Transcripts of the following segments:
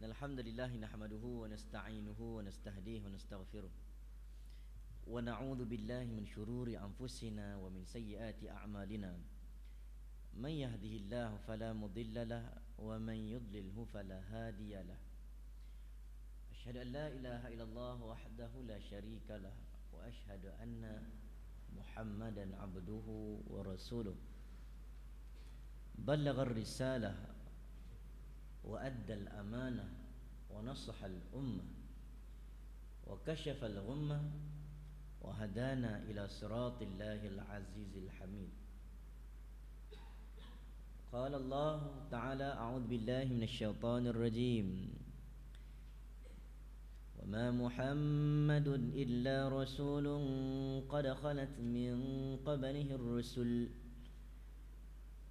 الحمد لله نحمده ونستعينه ونستهديه ونستغفره ونعوذ بالله من شرور أنفسنا ومن سيئات أعمالنا من يهده الله فلا مضل له ومن يضلله فلا هادي له أشهد أن لا إله إلا الله وحده لا شريك له وأشهد أن محمدا عبده ورسوله بلغ الرسالة وأدى الأمانة ونصح الأمة وكشف الغمة وهدانا إلى صراط الله العزيز الحميد. قال الله تعالى: أعوذ بالله من الشيطان الرجيم. وما محمد إلا رسول قد خلت من قبله الرسل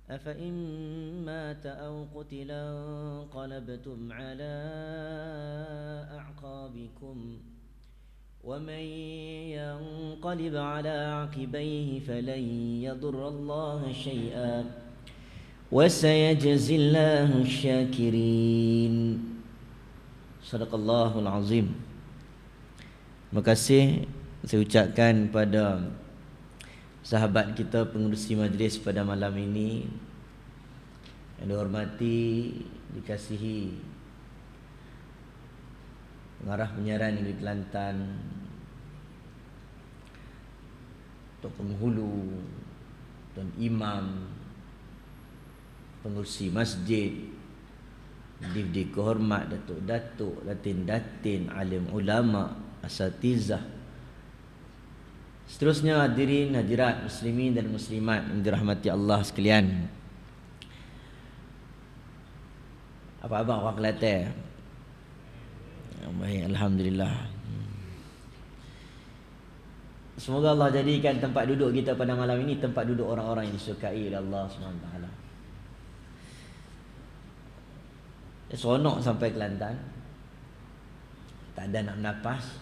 أفإن مات أو قتل انقلبتم على أعقابكم ومن ينقلب على عقبيه فلن يضر الله شيئا وسيجزي الله الشاكرين. Sadaqallahul Azim. Terima kasih saya ucapkan pada sahabat kita pengurusi majlis pada malam ini yang dihormati, dikasihi pengarah penyiaran Negeri Kelantan, Tok Penghulu, Tuan Imam, pengurusi masjid, Divdi kehormat, Datuk-datuk, Datin-datin, alim ulama, asatizah, seterusnya hadirin hadirat muslimin dan muslimat yang dirahmati Allah sekalian. Apa abang orang Kelantan? Baik, alhamdulillah. Semoga Allah jadikan tempat duduk kita pada malam ini tempat duduk orang-orang yang disukai oleh Allah SWT. Seronok sampai Kelantan, tak ada nak bernapas,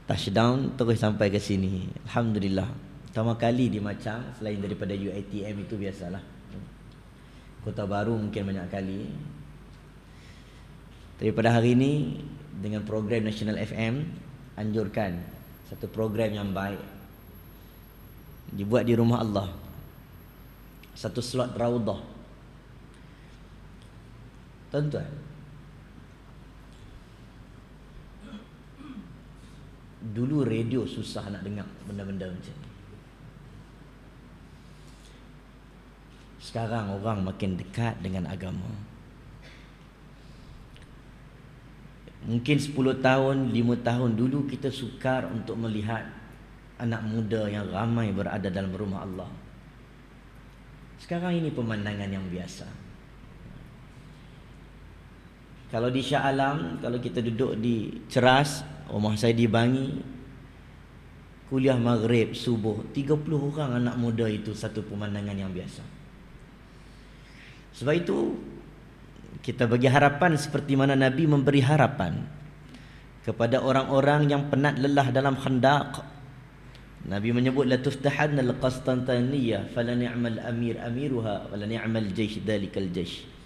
touchdown terus sampai ke sini. Alhamdulillah. Pertama kali di Macang, selain daripada UiTM itu biasalah. Kota Baru mungkin banyak kali. Tapi pada hari ini dengan program National FM anjurkan satu program yang baik dibuat di rumah Allah. Satu slot Raudah. Tuan-tuan, dulu radio susah nak dengar benda-benda macam ni. Sekarang orang makin dekat dengan agama. Mungkin 10 tahun, 5 tahun dulu kita sukar untuk melihat anak muda yang ramai berada dalam rumah Allah. Sekarang ini pemandangan yang biasa. Kalau di Shah Alam, kalau kita duduk di Ceras, rumah saya di Bangi, kuliah maghrib, subuh, 30 orang anak muda itu satu pemandangan yang biasa. Sebab itu kita bagi harapan seperti mana Nabi memberi harapan kepada orang-orang yang penat lelah dalam khandaq. Nabi menyebut la tuftahanna al-Qastantaniyah fala ni'mal amir amiruha wala ni'mal jaysh dalikal jaysh.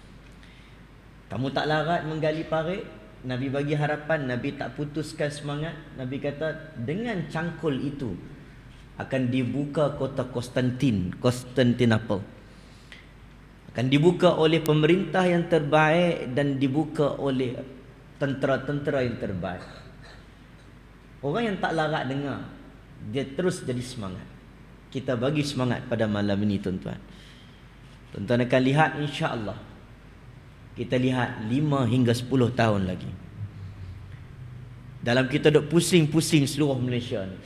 Kamu tak larat menggali parit, Nabi bagi harapan, Nabi tak putuskan semangat. Nabi kata dengan cangkul itu akan dibuka kota Konstantinopel. Akan dibuka oleh pemerintah yang terbaik dan dibuka oleh tentera-tentera yang terbaik. Orang yang tak larat dengar, dia terus jadi semangat. Kita bagi semangat pada malam ini, tuan-tuan. Tuan-tuan akan lihat insya-Allah. Kita lihat 5 hingga 10 tahun lagi. Dalam kita duk pusing-pusing seluruh Malaysia ni,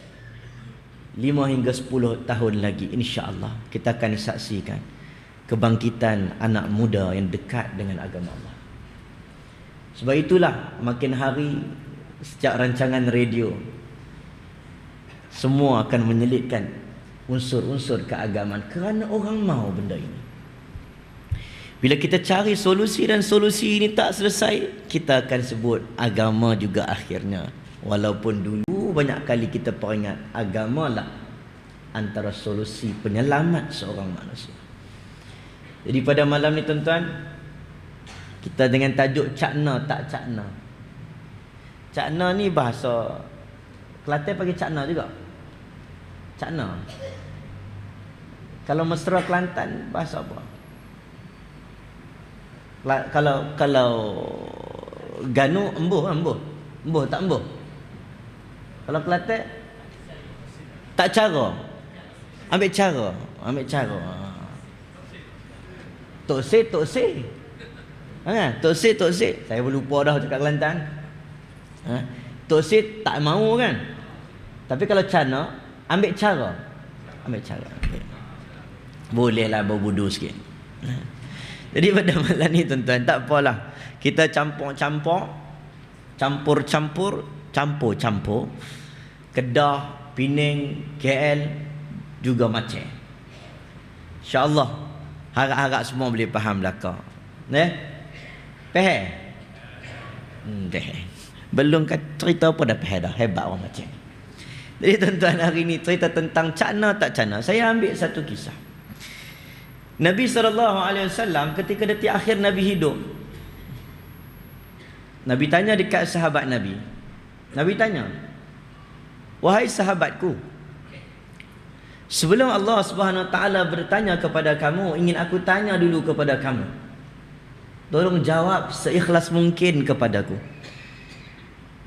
5 hingga 10 tahun lagi insya-Allah kita akan saksikan kebangkitan anak muda yang dekat dengan agama Allah. Sebab itulah makin hari sejak rancangan radio semua akan menyelitkan unsur-unsur keagamaan kerana orang mahu benda ini. Bila kita cari solusi dan solusi ini tak selesai, kita akan sebut agama juga akhirnya. Walaupun dulu banyak kali kita peringat agamalah antara solusi penyelamat seorang manusia. Jadi pada malam ni tuan-tuan, Kita dengan tajuk cakna tak cakna. Cakna ni bahasa Kelantan panggil cakna juga. Cakna. Kalau mesra Kelantan bahasa apa? Kalau Ganu embuh tak embuh. Kalau Kelantan tak cara. Ambil cara. Tok se. Tok se. Saya pun lupa dah cakap Kelantan. Tok se tak mau kan. Tapi kalau cana ambil cara. Okay. Bolehlah berbudu sikit. Jadi pada malam ni tuan-tuan, tak apalah. Kita campur. Kedah, Penang, KL juga macam. InsyaAllah harap-harap semua boleh faham belakang. Faham? Belum cerita apa dah faham dah. Hebat orang macam. Jadi tuan-tuan, hari ni cerita tentang cakna tak cakna. Saya ambil satu kisah. Nabi SAW ketika detik akhir Nabi hidup, Nabi tanya dekat sahabat Nabi. Nabi tanya, wahai sahabatku, sebelum Allah SWT bertanya kepada kamu, ingin aku tanya dulu kepada kamu. Tolong jawab seikhlas mungkin kepadaku.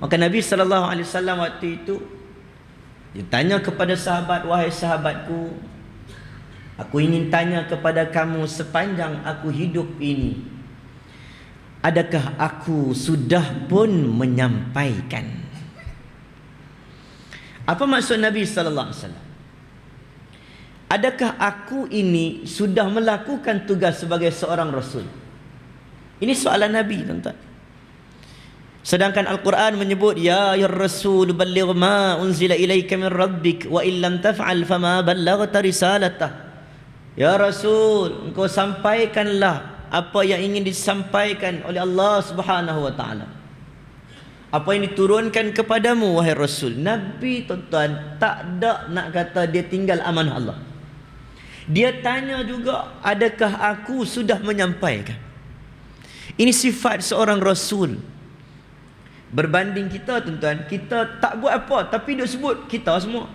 Maka Nabi SAW waktu itu dia tanya kepada sahabat, wahai sahabatku, aku ingin tanya kepada kamu sepanjang aku hidup ini, adakah aku sudah pun menyampaikan? Apa maksud Nabi SAW? Adakah aku ini sudah melakukan tugas sebagai seorang Rasul? Ini soalan Nabi, tuan-tuan. Sedangkan Al-Quran menyebut, ya Rasul balligh ma unzila ilaika min rabbik wa illam taf'al fama ballaghta risalatah. Ya Rasul, engkau sampaikanlah apa yang ingin disampaikan oleh Allah Subhanahu wa taala. Apa yang diturunkan kepadamu wahai Rasul. Nabi, tuan-tuan, tak ada nak kata dia tinggal amanah Allah. Dia tanya juga, adakah aku sudah menyampaikan? Ini sifat seorang Rasul. Berbanding kita, tuan-tuan, kita tak buat apa tapi duk sebut kita semua.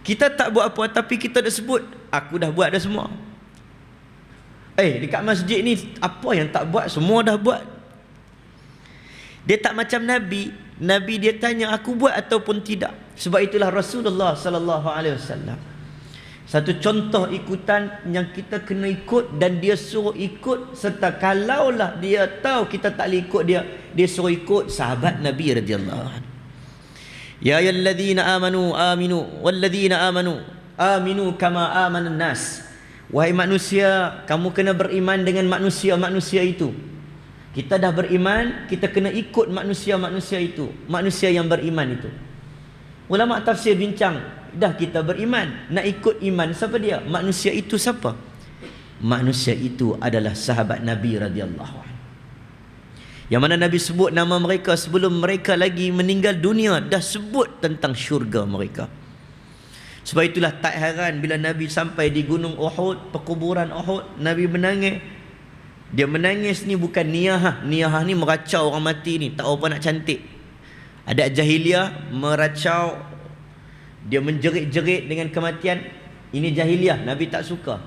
Kita tak buat apa tapi kita dah sebut aku dah buat dah semua. Dekat masjid ni apa yang tak buat semua dah buat. Dia tak macam Nabi. Nabi dia tanya aku buat ataupun tidak. Sebab itulah Rasulullah sallallahu alaihi wasallam satu contoh ikutan yang kita kena ikut, dan dia suruh ikut. Serta kalaulah dia tahu kita tak boleh ikut dia suruh ikut sahabat Nabi radhiyallahu anhu. Ya ayyuhallazina amanu aminu wallazina aminu kama amanan nas. Wahai manusia, kamu kena beriman dengan manusia-manusia itu. Kita dah beriman, kita kena ikut manusia-manusia itu, manusia yang beriman itu. Ulama tafsir bincang, dah kita beriman, nak ikut iman siapa dia? Manusia itu siapa? Manusia itu adalah sahabat Nabi radhiyallahu anhu. Yang mana Nabi sebut nama mereka sebelum mereka lagi meninggal dunia, dah sebut tentang syurga mereka. Sebab itulah tak heran bila Nabi sampai di gunung Uhud, perkuburan Uhud, Nabi menangis. Dia menangis ni bukan niyahah. Niyahah ni meracau orang mati ni, tak apa nak cantik. Ada jahiliah meracau, dia menjerit-jerit dengan kematian. Ini jahiliah, Nabi tak suka.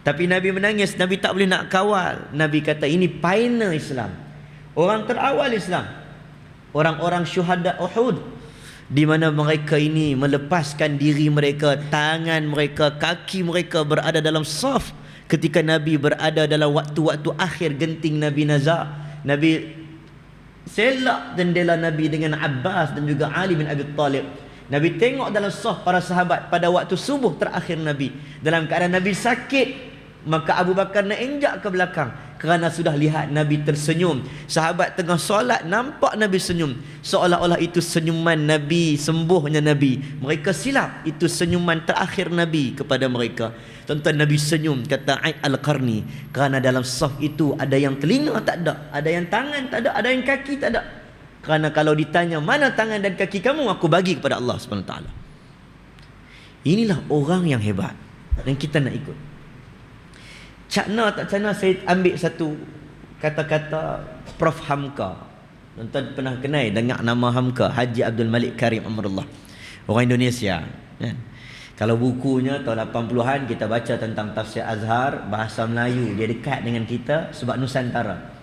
Tapi Nabi menangis, Nabi tak boleh nak kawal. Nabi kata ini pioneer Islam, orang terawal Islam, orang-orang syuhada Uhud, di mana mereka ini melepaskan diri mereka, tangan mereka, kaki mereka berada dalam saf ketika Nabi berada dalam waktu-waktu akhir genting Nabi nazak. Nabi selak jendela Nabi dengan Abbas dan juga Ali bin Abi Talib. Nabi tengok dalam saf para sahabat pada waktu subuh terakhir Nabi, dalam keadaan Nabi sakit. Maka Abu Bakar nak injak ke belakang kerana sudah lihat Nabi tersenyum. Sahabat tengah solat nampak Nabi senyum, seolah-olah itu senyuman Nabi, sembuhnya Nabi. Mereka silap itu senyuman terakhir Nabi kepada mereka. Tuan-tuan, Nabi senyum, kata Aid Al-Qarni, kerana dalam saf itu ada yang telinga tak ada, ada yang tangan tak ada, ada yang kaki tak ada. Kerana kalau ditanya mana tangan dan kaki kamu, aku bagi kepada Allah SWT. Inilah orang yang hebat dan kita nak ikut. Cakna tak cakna, saya ambil satu kata-kata Prof Hamka. Tuan-tuan pernah kenal dengar nama Hamka, Haji Abdul Malik Karim Amrullah, orang Indonesia, kan? Kalau bukunya tahun 80-an kita baca tentang tafsir Azhar, bahasa Melayu, dia dekat dengan kita sebab Nusantara.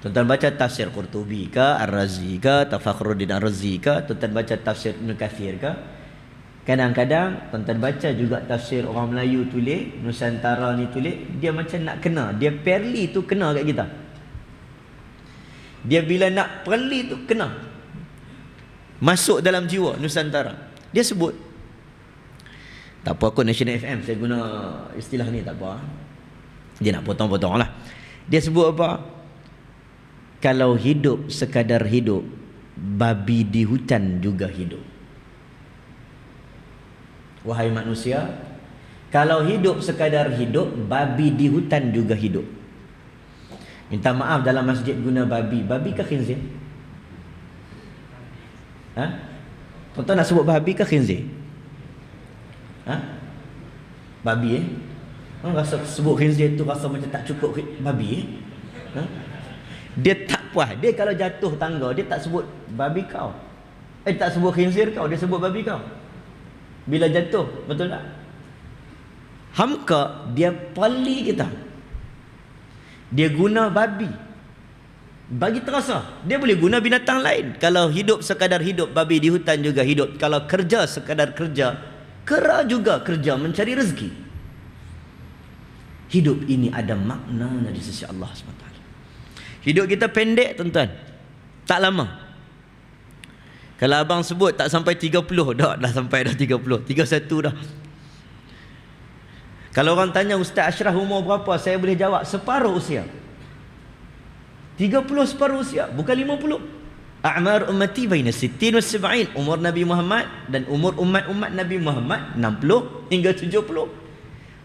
Tuan-tuan baca tafsir Qurtubi ke, Ar-Razi ke, Tafakhruddin Ar-Razi ke, tuan-tuan baca tafsir Ibn Kathir ke. Kadang-kadang tuan-tuan baca juga tafsir orang Melayu tulis, Nusantara ni tulis, dia macam nak kena, dia perli tu kena kat kita. Dia bila nak perli tu kena masuk dalam jiwa Nusantara. Dia sebut, tak apa aku National FM saya guna istilah ni, tak apa. Dia nak potong-potong lah. Dia sebut apa? Kalau hidup sekadar hidup, babi di hutan juga hidup. Wahai manusia, kalau hidup sekadar hidup, babi di hutan juga hidup. Minta maaf dalam masjid guna babi. Babi ke khinzir? Ha? Tuan-tuan nak sebut babi ke khinzir? Ha? Babi rasa sebut khinzir tu rasa macam tak cukup babi ha? Dia tak puas. Dia kalau jatuh tangga, dia tak sebut babi kau. Tak sebut khinzir kau, dia sebut babi kau. Bila jatuh, betul tak? Hamka dia pali kita. Dia guna babi bagi terasa. Dia boleh guna binatang lain. Kalau hidup sekadar hidup, babi di hutan juga hidup. Kalau kerja sekadar kerja, kera juga kerja mencari rezeki. Hidup ini ada makna di sisi Allah SWT. Hidup kita pendek tuan-tuan, tak lama. Kalau abang sebut tak sampai 30, dah sampai dah 30, 31 dah. Kalau orang tanya Ustaz Ashraf umur berapa, saya boleh jawab separuh usia. 30 separuh usia, bukan 50. A'mar ummati baina 60 wa 70. Umur Nabi Muhammad dan umur umat-umat Nabi Muhammad 60 hingga 70.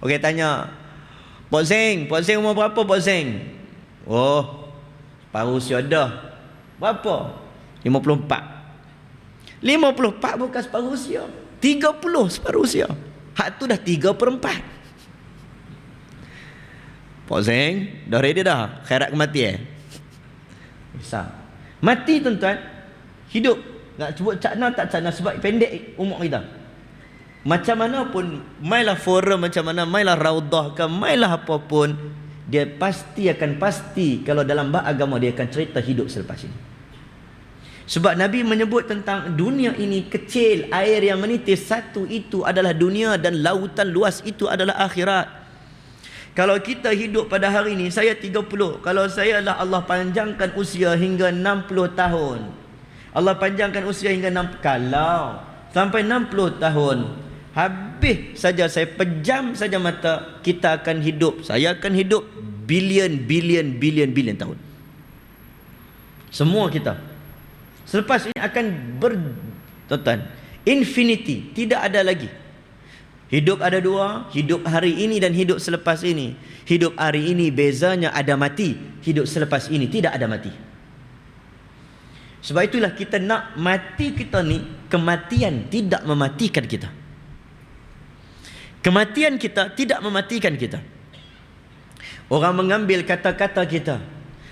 Okey, tanya Pak Zeng umur berapa Pak Zeng? Oh, separuh usia dah. Berapa? 54. 54 bukan separuh usia, 30 separuh usia. Hak tu dah 3/4. Pak Zeng dah ready dah khairat kematian. Bisa mati tuan-tuan. Hidup nak sebut cakna tak cakna sebab pendek umur kita. Macam mana pun, mailah forum macam mana, mailah raudah ke, mailah apa pun, dia pasti kalau dalam bab agama dia akan cerita hidup selepas ini. Sebab Nabi menyebut tentang dunia ini kecil, air yang menitis satu itu adalah dunia, dan lautan luas itu adalah akhirat. Kalau kita hidup pada hari ini, saya 30. Kalau saya lah Allah panjangkan usia hingga 60 tahun. Allah panjangkan usia hingga 60. Kalau sampai 60 tahun, habis saja saya pejam saja mata, kita akan hidup. Saya akan hidup bilion tahun. Semua kita. Selepas ini akan tuan-tuan, infinity, tidak ada lagi. Hidup ada dua, hidup hari ini dan hidup selepas ini. Hidup hari ini bezanya ada mati, hidup selepas ini tidak ada mati. Sebab itulah kita nak mati kita ni, kematian tidak mematikan kita. Kematian kita tidak mematikan kita. Orang mengambil kata-kata kita,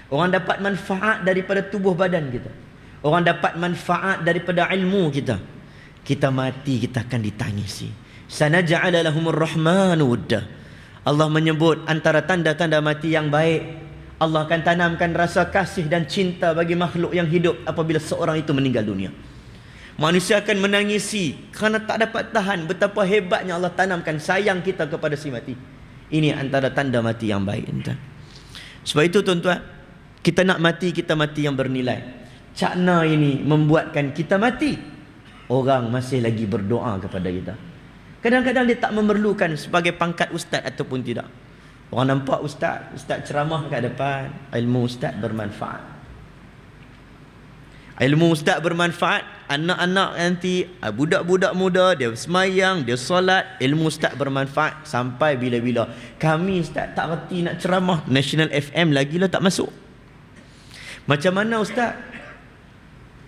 orang dapat manfaat daripada tubuh badan kita, orang dapat manfaat daripada ilmu kita. Kita mati, kita akan ditangisi. Sanaj'ala lahumur rahmanu wudda. Allah menyebut antara tanda-tanda mati yang baik, Allah akan tanamkan rasa kasih dan cinta bagi makhluk yang hidup apabila seorang itu meninggal dunia. Manusia akan menangisi kerana tak dapat tahan betapa hebatnya Allah tanamkan sayang kita kepada si mati. Ini antara tanda mati yang baik, tuan. Sebab itu tuan-tuan, kita nak mati, kita mati yang bernilai. Cakna ini membuatkan kita mati, orang masih lagi berdoa kepada kita. Kadang-kadang dia tak memerlukan sebagai pangkat ustaz ataupun tidak. Orang nampak ustaz ceramah kat depan, ilmu ustaz bermanfaat. Ilmu ustaz bermanfaat, anak-anak nanti, budak-budak muda, dia semayang, dia solat, ilmu ustaz bermanfaat sampai bila-bila. Kami ustaz tak reti nak ceramah, National FM lagi lah tak masuk. Macam mana ustaz?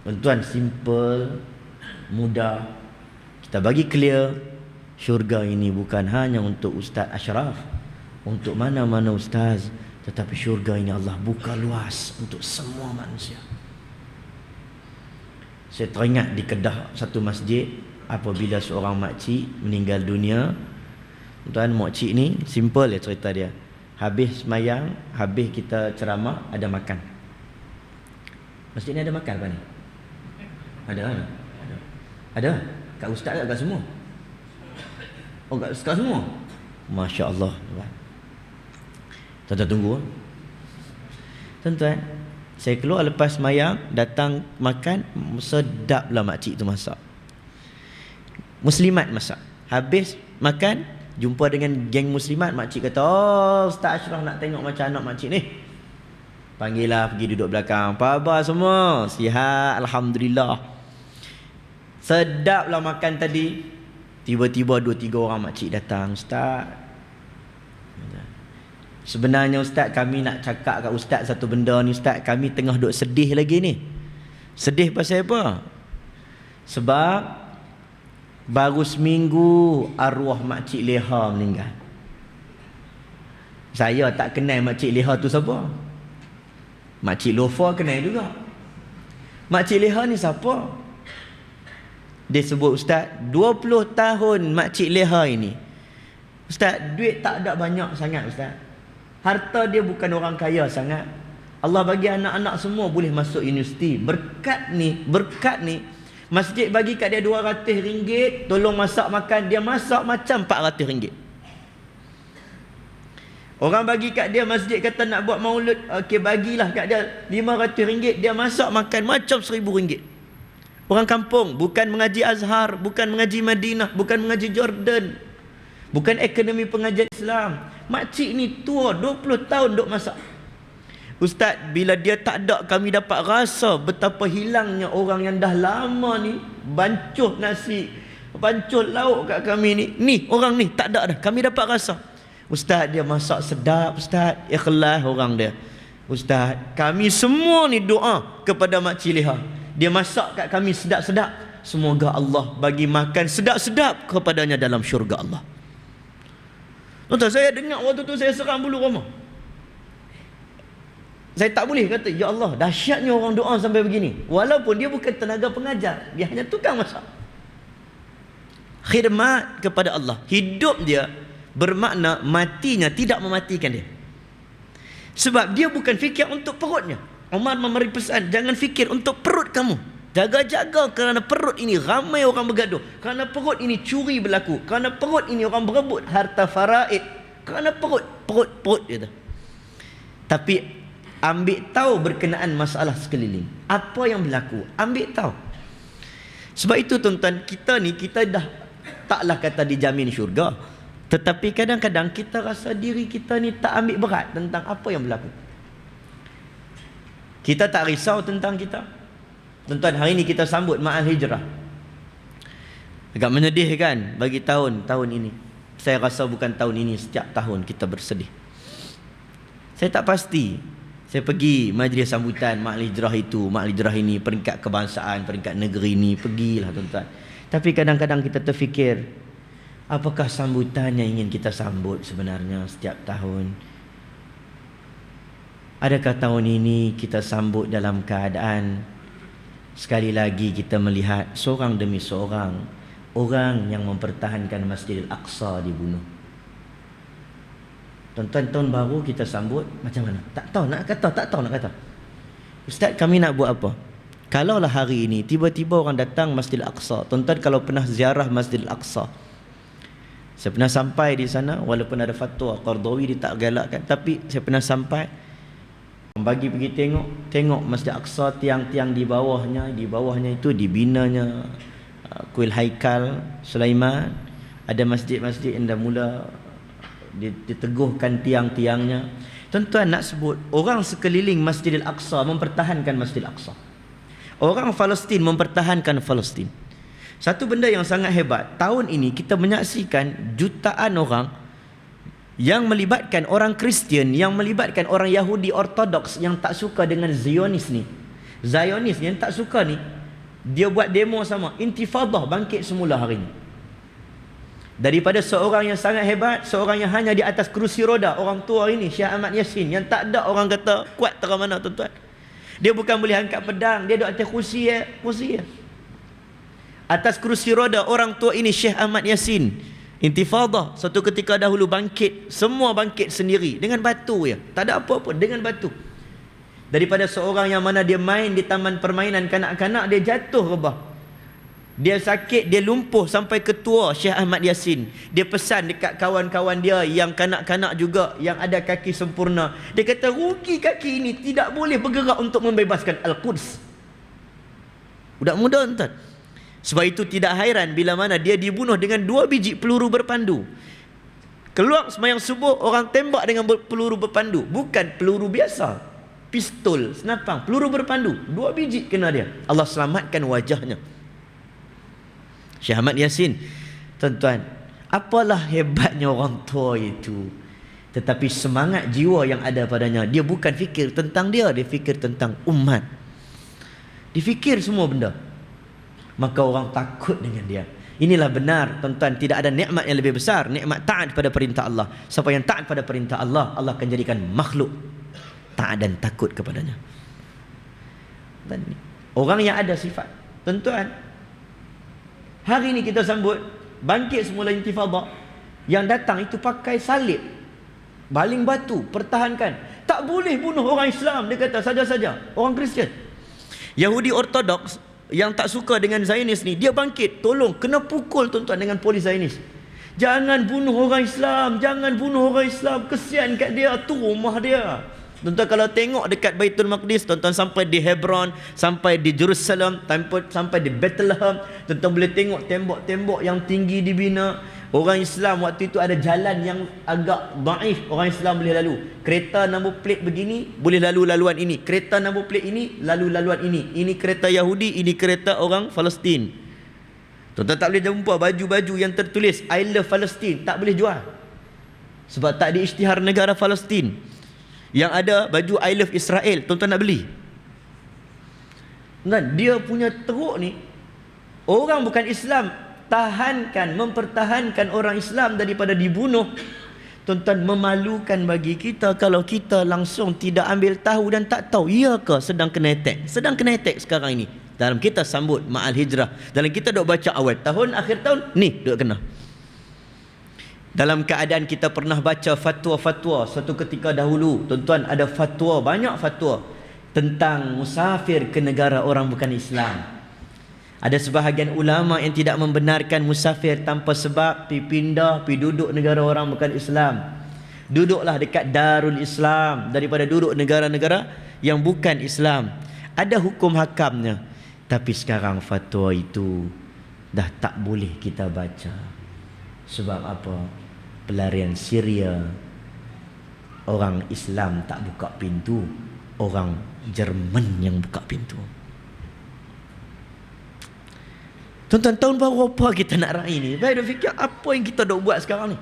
Tuan-tuan, simple, mudah. Kita bagi clear. Syurga ini bukan hanya untuk Ustaz Ashraf, Untuk mana-mana ustaz. Tetapi syurga ini Allah buka luas untuk semua manusia. Saya teringat di Kedah satu masjid, apabila seorang makcik meninggal dunia. Tuan, makcik ni simple ya cerita dia. Habis semayang, habis kita ceramah, ada makan. Masjid ni ada makan apa ni? Ada. Ada. Kat ustaz ke kat semua? Oh, kat semua? Masya Allah. Tuan-tuan tunggu. Tuan-tuan, saya keluar lepas semayang, datang makan, sedaplah makcik tu masak. Muslimat masak. Habis makan, jumpa dengan geng muslimat, makcik kata, "Oh, Ustaz Ashraf nak tengok macam anak makcik ni." Panggillah, pergi duduk belakang. Apa khabar semua? Sihat, alhamdulillah. Sedaplah makan tadi. Tiba-tiba 2-3 orang makcik datang, "Ustaz, sebenarnya Ustaz, kami nak cakap kat Ustaz satu benda ni Ustaz. Kami tengah duk sedih lagi ni." Sedih pasal apa? Sebab baru seminggu arwah makcik Leha meninggal. Saya tak kenal makcik Leha tu siapa. Makcik Lofa kenal juga. Makcik Leha ni siapa? Dia sebut, "Ustaz, 20 tahun makcik Leha ini, Ustaz, duit tak ada banyak sangat Ustaz. Harta dia bukan orang kaya sangat. Allah bagi anak-anak semua boleh masuk universiti. Berkat ni, masjid bagi kat dia RM200, tolong masak makan, dia masak macam RM400. Orang bagi kat dia masjid kata nak buat maulud, okey bagilah kat dia RM500, dia masak makan macam RM1000. Orang kampung, bukan mengaji Azhar, bukan mengaji Madinah, bukan mengaji Jordan, bukan akademi pengajian Islam. Makcik ni tua 20 tahun duk masak. Ustaz, bila dia tak ada, kami dapat rasa betapa hilangnya orang yang dah lama ni bancuh nasi, bancuh lauk kat kami ni. Ni orang ni tak ada dah, kami dapat rasa. Ustaz, dia masak sedap Ustaz, ikhlas orang dia. Ustaz, kami semua ni doa kepada Makcik Leha. Dia masak kat kami sedap-sedap. Semoga Allah bagi makan sedap-sedap kepadanya dalam syurga Allah. Tuan-tuan, saya dengar waktu tu saya seram bulu roma. Saya tak boleh kata, ya Allah, dahsyatnya orang doa sampai begini. Walaupun dia bukan tenaga pengajar, dia hanya tukang masak. Khidmat kepada Allah. Hidup dia bermakna matinya tidak mematikan dia. Sebab dia bukan fikir untuk perutnya. Umar memberi pesan, jangan fikir untuk perut kamu. Jaga-jaga, kerana perut ini ramai orang bergaduh. Kerana perut ini curi berlaku. Kerana perut ini orang berebut harta faraid. Kerana perut dia. Tapi ambil tahu berkenaan masalah sekeliling. Apa yang berlaku, ambil tahu. Sebab itu tuan-tuan, kita dah taklah kata dijamin syurga. Tetapi kadang-kadang kita rasa diri kita ni tak ambil berat tentang apa yang berlaku. Kita tak risau tentang kita. Tuan-tuan, hari ni kita sambut Ma'al Hijrah. Agak menyedihkan bagi tahun ini. Saya rasa bukan tahun ini, setiap tahun kita bersedih. Saya tak pasti. Saya pergi majlis sambutan Ma'al Hijrah itu, Ma'al Hijrah ini, peringkat kebangsaan, peringkat negeri ini, pergilah tuan-tuan. Tapi kadang-kadang kita terfikir, apakah sambutan yang ingin kita sambut sebenarnya setiap tahun? Adakah tahun ini kita sambut dalam keadaan sekali lagi kita melihat seorang demi seorang orang yang mempertahankan Masjidil Aqsa dibunuh? Tuan-tuan, tahun baru kita sambut macam mana? Tak tahu nak kata. Ustaz, kami nak buat apa? Kalaulah hari ini tiba-tiba orang datang Masjidil Aqsa. Tuan-tuan kalau pernah ziarah Masjidil Aqsa, saya pernah sampai di sana, walaupun ada fatwa Qardawi dia tak galakkan, tapi saya pernah sampai. Bagi pergi tengok Masjid Aqsa, tiang-tiang di bawahnya itu dibinanya kuil Haikal Sulaiman. Ada masjid-masjid yang dah mula diteguhkan tiang-tiangnya. Tuan-tuan, nak sebut orang sekeliling Masjidil Aqsa mempertahankan Masjidil Aqsa. Orang Palestin mempertahankan Palestin. Satu benda yang sangat hebat, tahun ini kita menyaksikan jutaan orang yang melibatkan orang Kristian, yang melibatkan orang Yahudi Ortodoks yang tak suka dengan Zionis ni. Zionis yang tak suka ni, dia buat demo sama, intifadah, bangkit semula hari ni. Daripada seorang yang sangat hebat, seorang yang hanya di atas kerusi roda. Orang tua ini Syekh Ahmad Yasin, yang tak ada orang kata kuat terang mana tuan-tuan. Dia bukan boleh angkat pedang, dia duduk atas kursi ya. Atas kerusi roda orang tua ini Syekh Ahmad Yasin. Intifadah satu ketika dahulu bangkit, semua bangkit sendiri dengan batu ya. Tak ada apa-apa, dengan batu. Daripada seorang yang mana dia main di taman permainan kanak-kanak, dia jatuh rebah. Dia sakit, dia lumpuh sampai ketua Syekh Ahmad Yasin. Dia pesan dekat kawan-kawan dia yang kanak-kanak juga, yang ada kaki sempurna. Dia kata rugi kaki ini, tidak boleh bergerak untuk membebaskan Al-Quds. Budak muda tuan. Sebab itu tidak hairan bila mana dia dibunuh dengan 2 biji peluru berpandu. Keluar sembahyang subuh, orang tembak dengan peluru berpandu. Bukan peluru biasa, pistol, senapang, peluru berpandu. 2 biji kena dia. Allah selamatkan wajahnya. Syekh Ahmad Yasin, tuan-tuan, apalah hebatnya orang tua itu. Tetapi semangat jiwa yang ada padanya, dia bukan fikir tentang dia fikir tentang umat. Dia fikir semua benda. Maka orang takut dengan dia. Inilah benar, tuan-tuan, tidak ada nikmat yang lebih besar, nikmat taat pada perintah Allah. Siapa yang taat pada perintah Allah, Allah akan jadikan makhluk taat dan takut kepadanya. Dan orang yang ada sifat, tuan-tuan, hari ini kita sambut bangkit semula intifadah. Yang datang itu pakai salib, baling batu, pertahankan. Tak boleh bunuh orang Islam, dia kata, saja-saja. Orang Kristian, Yahudi Ortodoks yang tak suka dengan Zionis ni, dia bangkit, tolong, kena pukul tuan-tuan dengan polis Zionis. Jangan bunuh orang Islam, jangan bunuh orang Islam, kesian kat dia, tu rumah dia. Tuan-tuan kalau tengok dekat Baitul Maqdis, tuan-tuan sampai di Hebron, sampai di Jerusalem, sampai di Bethlehem, tuan-tuan boleh tengok tembok-tembok yang tinggi dibina. Orang Islam waktu itu ada jalan yang agak daif, orang Islam boleh lalu. Kereta nombor plate begini, boleh lalu laluan ini. Kereta nombor plate ini, lalu laluan ini. Ini kereta Yahudi, ini kereta orang Palestin. Tuan-tuan tak boleh jumpa baju-baju yang tertulis I love Palestine, tak boleh jual. Sebab tak ada isytihar negara Palestin. Yang ada baju I love Israel, tuan-tuan nak beli. Dan dia punya teruk ni, orang bukan Islam mempertahankan orang Islam daripada dibunuh. Tuan-tuan, memalukan bagi kita kalau kita langsung tidak ambil tahu dan tak tahu. Iyakah sedang kena attack sekarang ini. Dalam kita sambut Ma'al Hijrah, dalam kita duk baca awal tahun, akhir tahun, ni duk kena. Dalam keadaan kita pernah baca fatwa-fatwa satu ketika dahulu, tuan-tuan, ada fatwa, banyak fatwa tentang musafir ke negara orang bukan Islam. Ada sebahagian ulama yang tidak membenarkan musafir tanpa sebab pindah, duduk negara orang bukan Islam. Duduklah dekat Darul Islam daripada duduk negara-negara yang bukan Islam. Ada hukum hakamnya. Tapi sekarang fatwa itu dah tak boleh kita baca. Sebab apa? Pelarian Syria, orang Islam tak buka pintu, orang Jerman yang buka pintu. Tuan-tuan, tahun baru apa kita nak raih ni? Saya dah fikir apa yang kita dah buat sekarang ni.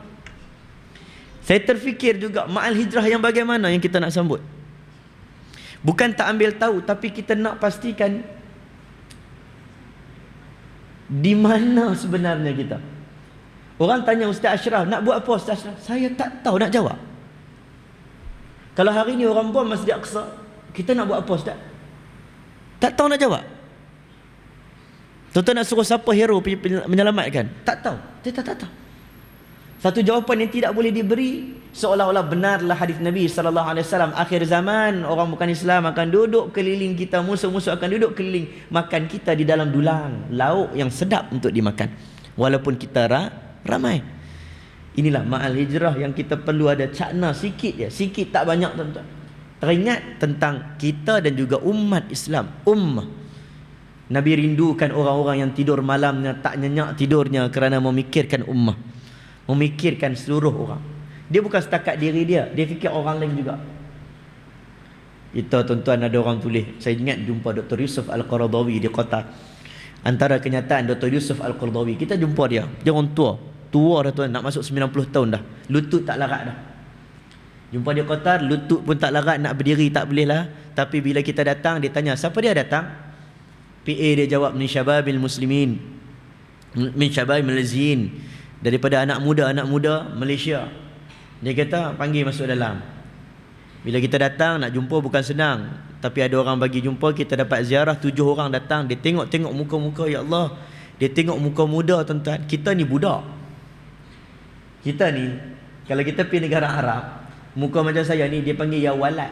Saya terfikir juga Ma'al Hijrah yang bagaimana yang kita nak sambut. Bukan tak ambil tahu, tapi kita nak pastikan di mana sebenarnya kita. Orang tanya Ustaz Ashraf, nak buat apa Ustaz Ashraf? Saya tak tahu nak jawab. Kalau hari ni orang bom Masjid Aqsa, kita nak buat apa Ustaz? Tak tahu nak jawab. Tuan-tuan nak suruh siapa hero menyelamatkan? Tak tahu. Kita tak tahu. Satu jawapan yang tidak boleh diberi, seolah-olah benarlah hadis Nabi SAW, akhir zaman orang bukan Islam akan duduk keliling kita, musuh-musuh akan duduk keliling makan kita di dalam dulang, lauk yang sedap untuk dimakan, walaupun kita ramai. Inilah Ma'al Hijrah yang kita perlu ada cakna sikit ya, sikit tak banyak tuan-tuan. Teringat tentang kita dan juga umat Islam, ummah. Nabi rindukan orang-orang yang tidur malamnya tak nyenyak tidurnya kerana memikirkan ummah, memikirkan seluruh orang. Dia bukan setakat diri dia, dia fikir orang lain juga. Itu tuan-tuan, ada orang tulis, saya ingat jumpa Dr. Yusuf Al-Qaradawi di Qatar. Antara kenyataan Dr. Yusuf Al-Qaradawi, kita jumpa dia orang tua dah tuan, nak masuk 90 tahun dah, lutut tak larat dah. Jumpa dia Qatar, lutut pun tak larat, nak berdiri tak boleh lah. Tapi bila kita datang, dia tanya siapa dia datang. PA dia jawab, min syababil muslimin, min syababil malazin, daripada anak muda Malaysia. Dia kata panggil masuk dalam. Bila kita datang nak jumpa bukan senang, tapi ada orang bagi jumpa, kita dapat ziarah 7 orang datang, dia tengok muka-muka, ya Allah. Dia tengok muka muda tuan-tuan. Kita ni budak. Kita ni kalau kita pergi negara Arab, muka macam saya ni dia panggil ya walad.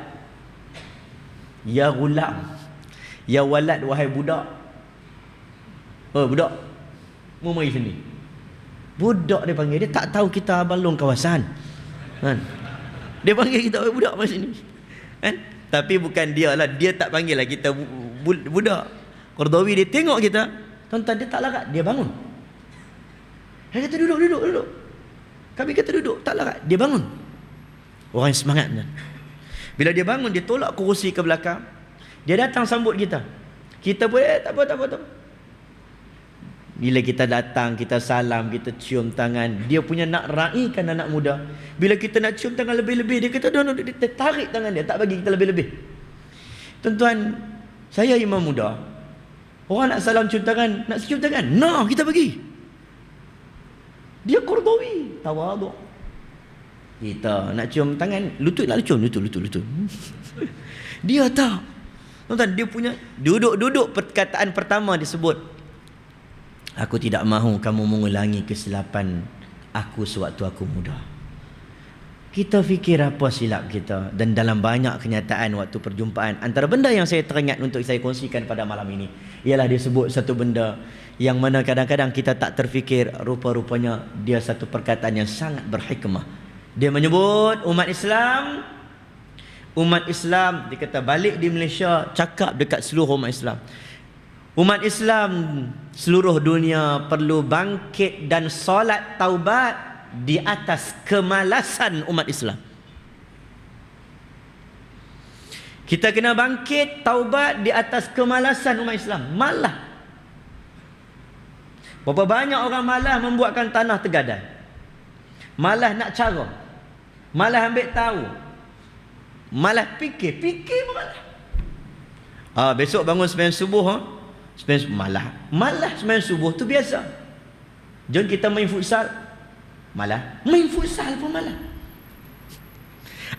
Ya gulam. Ya walad wahai budak. Oh budak. Mu mari sini. Budak dia panggil, dia tak tahu kita abang long kawasan. Kan? Dia panggil kita budak mari sini. Kan? Tapi bukan dia lah, dia tak panggil lah kita budak. Qardawi dia tengok kita, tuan-tuan dia tak larat, dia bangun. Dia kata duduk. Kami kata duduk, tak larat, dia bangun. Orang yang semangat kan? Bila dia bangun, dia tolak kerusi ke belakang. Dia datang sambut kita. Kita pun tak apa. Bila kita datang, kita salam, kita cium tangan. Dia punya nak raikan anak muda. Bila kita nak cium tangan lebih-lebih, dia kata, dia tarik tangan dia, tak bagi kita lebih-lebih. Tuan-tuan, saya imam muda. Orang nak salam cium tangan, nak cium tangan, nah kita bagi. Dia Qardawi, tawaduk. Kita nak cium tangan, lutut lah cium, lutut. Dia tak. Tuan-tuan, dia punya duduk perkataan pertama disebut, aku tidak mahu kamu mengulangi kesilapan aku sewaktu aku muda. Kita fikir apa silap kita. Dan dalam banyak kenyataan waktu perjumpaan, antara benda yang saya teringat untuk saya kongsikan pada malam ini, ialah dia sebut satu benda yang mana kadang-kadang kita tak terfikir, rupa-rupanya dia satu perkataan yang sangat berhikmah. Dia menyebut umat Islam, dia kata balik di Malaysia, cakap dekat seluruh umat Islam. Umat Islam seluruh dunia perlu bangkit dan solat taubat di atas kemalasan umat Islam. Kita kena bangkit taubat di atas kemalasan umat Islam. Malah. Berapa banyak orang malah membuatkan tanah tergadai. Malah nak cara. Malah ambil tahu. Malah fikir malah. Besok bangun sembahyang subuh malah sembahyang subuh tu biasa. Jom kita main futsal. Malah main futsal pun malah.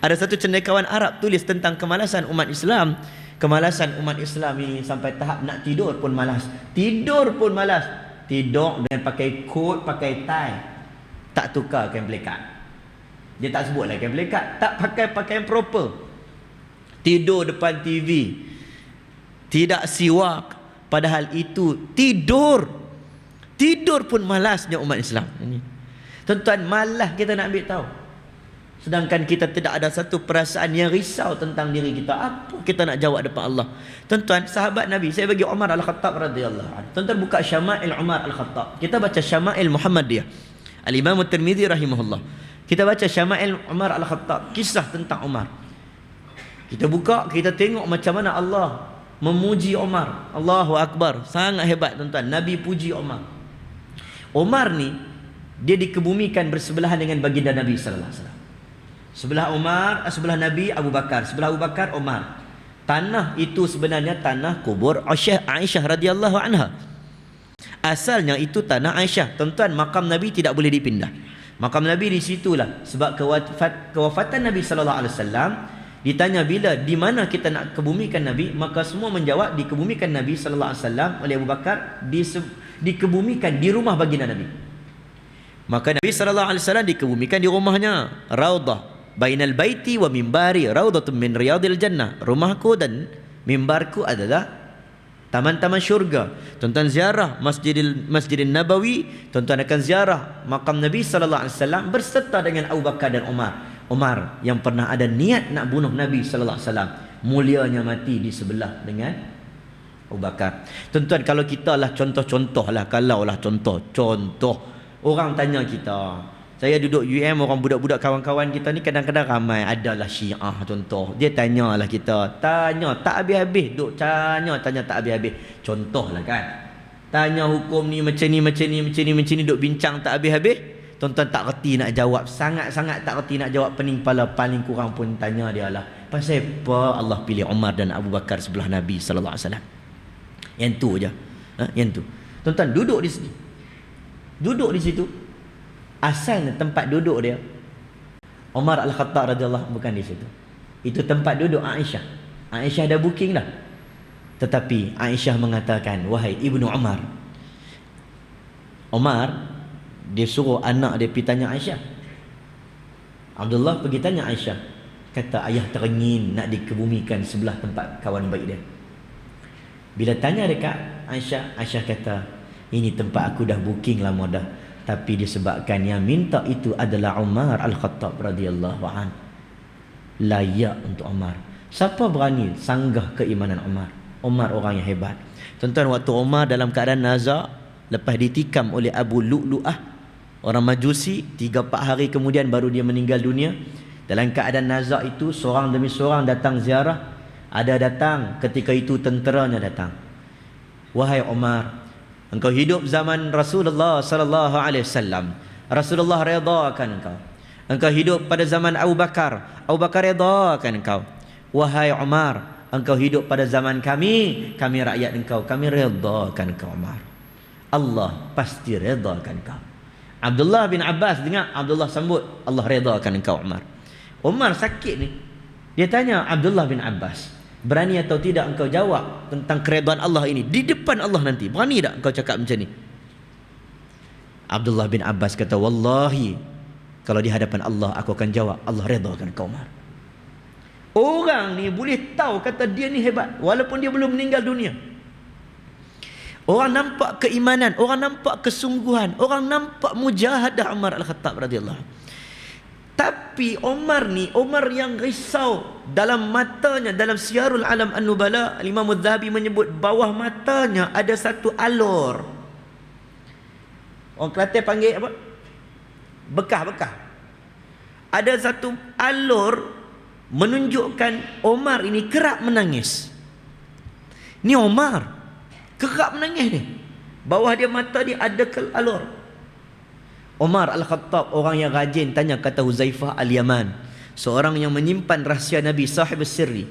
Ada satu cendekiawan Arab tulis tentang kemalasan umat Islam. Kemalasan umat Islam ini sampai tahap nak tidur pun malas. Tidur dengan pakai coat, pakai tie. Tak tukar kain pelikat. Dia tak sebut lah kain pelikat. Tak pakai pakaian proper. Tidur depan TV. Tidak siwak. Padahal itu tidur pun malasnya umat Islam ini. Tuan-tuan, malah kita nak ambil tahu. Sedangkan kita tidak ada satu perasaan yang risau tentang diri kita. Apa kita nak jawab depan Allah? Tuan-tuan, sahabat Nabi, saya bagi Umar Al-Khattab radhiyallahu anhu. Tuan-tuan buka Syama'il Umar Al-Khattab. Kita baca Syama'il Muhammadiyah. Al-Imam At-Tirmidzi rahimahullah. Kita baca Syama'il Umar Al-Khattab, kisah tentang Umar. Kita buka, kita tengok macam mana Allah memuji Umar. Allahu Akbar. Sangat hebat tuan-tuan. Nabi puji Umar. Umar ni dia dikebumikan bersebelahan dengan baginda Nabi sallallahu alaihi wasallam. Sebelah Nabi Abu Bakar, sebelah Abu Bakar Umar. Tanah itu sebenarnya tanah kubur Aisyah radhiyallahu anha. Asalnya itu tanah Aisyah. Tuan-tuan, makam Nabi tidak boleh dipindah. Makam Nabi di situlah sebab kewafatan Nabi sallallahu alaihi wasallam. Ditanya bila di mana kita nak kebumikan Nabi, maka semua menjawab dikebumikan Nabi sallallahu alaihi wasallam oleh Abu Bakar, dikebumikan di rumah baginda Nabi. Maka Nabi sallallahu alaihi wasallam dikebumikan di rumahnya, Raudhah bainal baiti wa mimbari raudhatun min riyadil jannah. Rumahku dan mimbarku adalah taman-taman syurga. Tuan-tuan ziarah Masjidil Nabawi, tuan-tuan akan ziarah makam Nabi sallallahu alaihi wasallam berserta dengan Abu Bakar dan Umar. Umar yang pernah ada niat nak bunuh Nabi sallallahu alaihi wasallam, mulianya mati di sebelah dengan Abu Bakar. Tuan-tuan, kalau kita lah contoh orang tanya kita, saya duduk UM, orang budak-budak kawan-kawan kita ni kadang-kadang ramai adalah Syiah contoh. Dia tanyalah kita, tanya tak habis-habis, duk tanya tak habis-habis. Contohlah kan. Tanya hukum ni macam ni duk bincang tak habis-habis. Tuan-tuan tak reti nak jawab, sangat-sangat tak reti nak jawab, pening kepala, paling kurang pun tanya dia lah, pasal apa Allah pilih Umar dan Abu Bakar sebelah Nabi sallallahu alaihi wasallam? Yang tu je. Yang tu. Tuan-tuan, duduk di situ. asalnya tempat duduk dia Umar Al-Khattab radhiyallahu bukan di situ. Itu tempat duduk Aisyah. Aisyah dah booking dah. Tetapi Aisyah mengatakan, wahai Ibnu Umar. Umar dia suruh anak dia pergi tanya Aisyah. Abdullah pergi tanya Aisyah. Kata ayah teringin nak dikebumikan sebelah tempat kawan baik dia. Bila tanya dekat Aisyah, Aisyah kata, ini tempat aku dah booking lama dah. Tapi disebabkan yang minta itu adalah Umar Al-Khattab radhiyallahu an. Layak untuk Umar. Siapa berani sanggah keimanan Umar? Umar orang yang hebat. Tuan-tuan, waktu Umar dalam keadaan nazak, lepas ditikam oleh Abu Lu'lu'ah, orang Majusi, 3-4 hari kemudian baru dia meninggal dunia. Dalam keadaan nazak itu, seorang demi seorang datang ziarah. Ada datang, ketika itu tenteranya datang. Wahai Umar, engkau hidup zaman Rasulullah sallallahu alaihi wasallam. Rasulullah redakan engkau. Engkau hidup pada zaman Abu Bakar. Abu Bakar redakan engkau. Wahai Umar, engkau hidup pada zaman kami rakyat engkau, kami redakan engkau Umar. Allah pasti redakan engkau. Abdullah bin Abbas dengar Abdullah sambut, Allah redakan engkau Umar. Umar sakit ni. Dia tanya Abdullah bin Abbas, berani atau tidak engkau jawab tentang keredaan Allah ini di depan Allah nanti? Berani tak engkau cakap macam ni? Abdullah bin Abbas kata, wallahi kalau di hadapan Allah aku akan jawab, Allah redakan engkau Umar. Orang ni boleh tahu kata dia ni hebat walaupun dia belum meninggal dunia. Orang nampak keimanan, orang nampak kesungguhan, orang nampak mujahadah Umar Al-Khattab radhiyallahu. Tapi Umar ni, Umar yang risau dalam matanya, dalam Syiarul Alam An-Nubala, Imam Az-Zahabi menyebut bawah matanya ada satu alur. Orang Kelantan panggil apa? Bekah-bekah. Ada satu alur menunjukkan Umar ini kerap menangis. Ni Umar kerap menangis ni. Bawah dia mata dia ada alur. Umar Al-Khattab orang yang rajin tanya, kata Huzaifah Al-Yaman, seorang yang menyimpan rahsia Nabi, sahib sirri.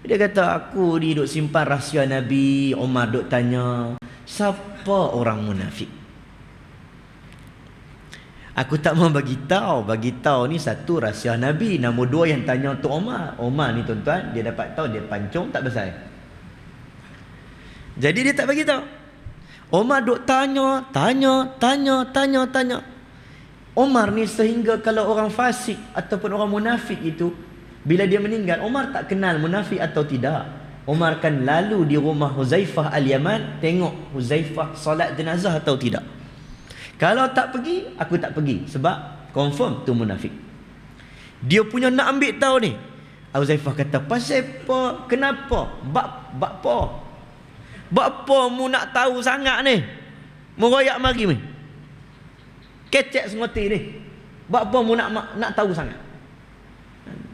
Dia kata, aku ni duk simpan rahsia Nabi. Umar duk tanya, siapa orang munafik? Aku tak mau bagi tahu ni satu rahsia Nabi. Nombor 2 yang tanya untuk Umar. Umar ni tuan-tuan, dia dapat tahu dia pancung tak besar. Jadi dia tak bagi tahu. Umar duk tanya. Umar ni sehingga kalau orang fasik ataupun orang munafik itu, bila dia meninggal, Umar tak kenal munafik atau tidak. Umar kan lalu di rumah Huzaifah Al-Yaman, tengok Huzaifah solat jenazah atau tidak. Kalau tak pergi, aku tak pergi, sebab confirm tu munafik. Dia punya nak ambil tahu ni. Huzaifah kata, pasal apa? Kenapa? Bapa mu nak tahu sangat ni? Meroyak mari ni. Kecek semoti ni. Bapa mu nak tahu sangat.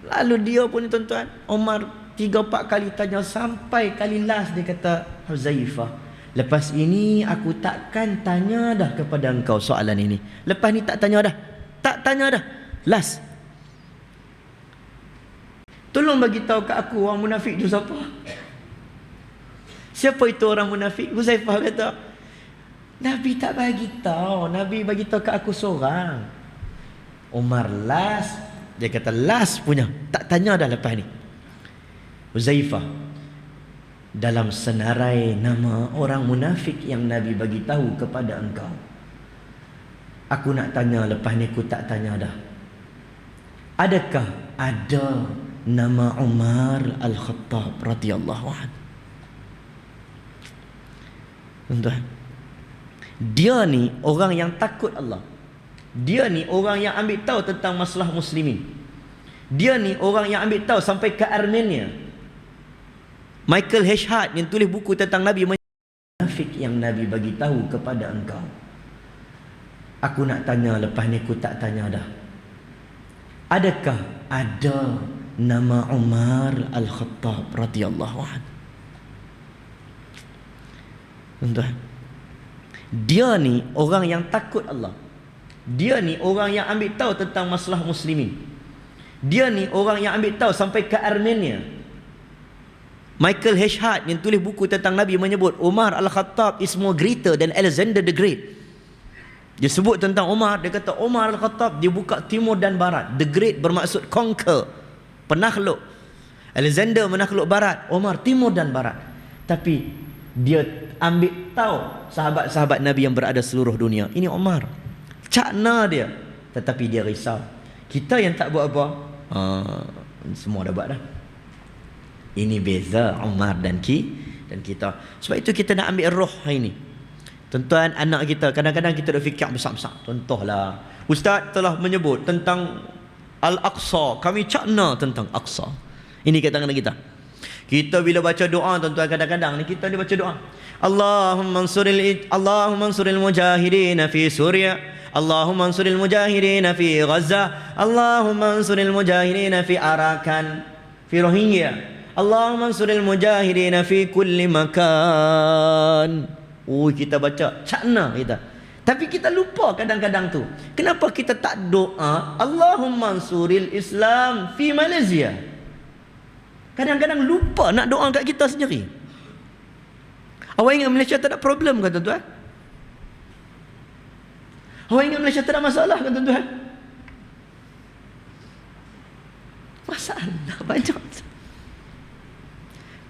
Lalu dia pun tuan-tuan, Umar 3-4 kali tanya, sampai kali last dia kata, Huzaifah, lepas ini aku takkan tanya dah kepada engkau soalan ini. Lepas ni tak tanya dah. Last. Tolong bagi tahu kat aku orang munafik tu siapa? Siapa itu orang munafik? Huzaifah kata, Nabi tak bagi tahu. Nabi bagi tahu kat aku seorang. Umar last. Dia kata last punya. Tak tanya dah lepas ni. Huzaifah, dalam senarai nama orang munafik yang Nabi bagi tahu kepada engkau, aku nak tanya lepas ni, aku tak tanya dah. Adakah ada nama Umar Al-Khattab radhiyallahu anhu? Tuan-tuan, dia ni orang yang takut Allah. Dia ni orang yang ambil tahu tentang masalah muslimin. Dia ni orang yang ambil tahu sampai ke Armenia. Michael H. Hart yang tulis buku tentang Nabi, munafik yang Nabi bagi tahu kepada engkau. Aku nak tanya lepas ni, aku tak tanya dah. Adakah ada nama Umar Al-Khattab radhiyallahu anhu? Tuan-tuan, dia ni orang yang takut Allah. Dia ni orang yang ambil tahu tentang masalah muslimin. Dia ni orang yang ambil tahu sampai ke Armenia. Michael H. Hart yang tulis buku tentang Nabi menyebut Umar Al-Khattab is more greater than Alexander the Great. Dia sebut tentang Umar, dia kata Umar Al-Khattab dia buka timur dan barat. The Great bermaksud conquer, penakluk. Alexander menakluk barat, Umar timur dan barat. Tapi dia ambil tahu sahabat-sahabat Nabi yang berada seluruh dunia. Ini Umar. Cakna dia. Tetapi dia risau. Kita yang tak buat apa, semua dah buat dah. Ini beza Umar dan kita. Sebab itu kita nak ambil roh hari ini. Tuan-tuan, anak kita kadang-kadang kita dah fikir besar-besar. Contohlah, Ustaz telah menyebut tentang Al-Aqsa. Kami cakna tentang Aqsa. Ini kata-kata kita. Kita bila baca doa, tuan-tuan, kadang-kadang ni kita ni baca doa. Allahumma ansuril mujahidin fi Suria. Allahumma ansuril mujahidin fi Gaza. Allahumma ansuril mujahidin fi Arakan, fi Rohingya. Allahumma ansuril mujahidin fi kulli makan. Kita baca cakna kita. Tapi kita lupa kadang-kadang tu. Kenapa kita tak doa Allahumma ansuril Islam fi Malaysia? Kadang-kadang lupa nak doa kat kita sendiri. Awak ingat Malaysia tak ada problem kan tuan-tuan? Awak ingat Malaysia tak ada masalah kan tuan-tuan? Masalah banyak.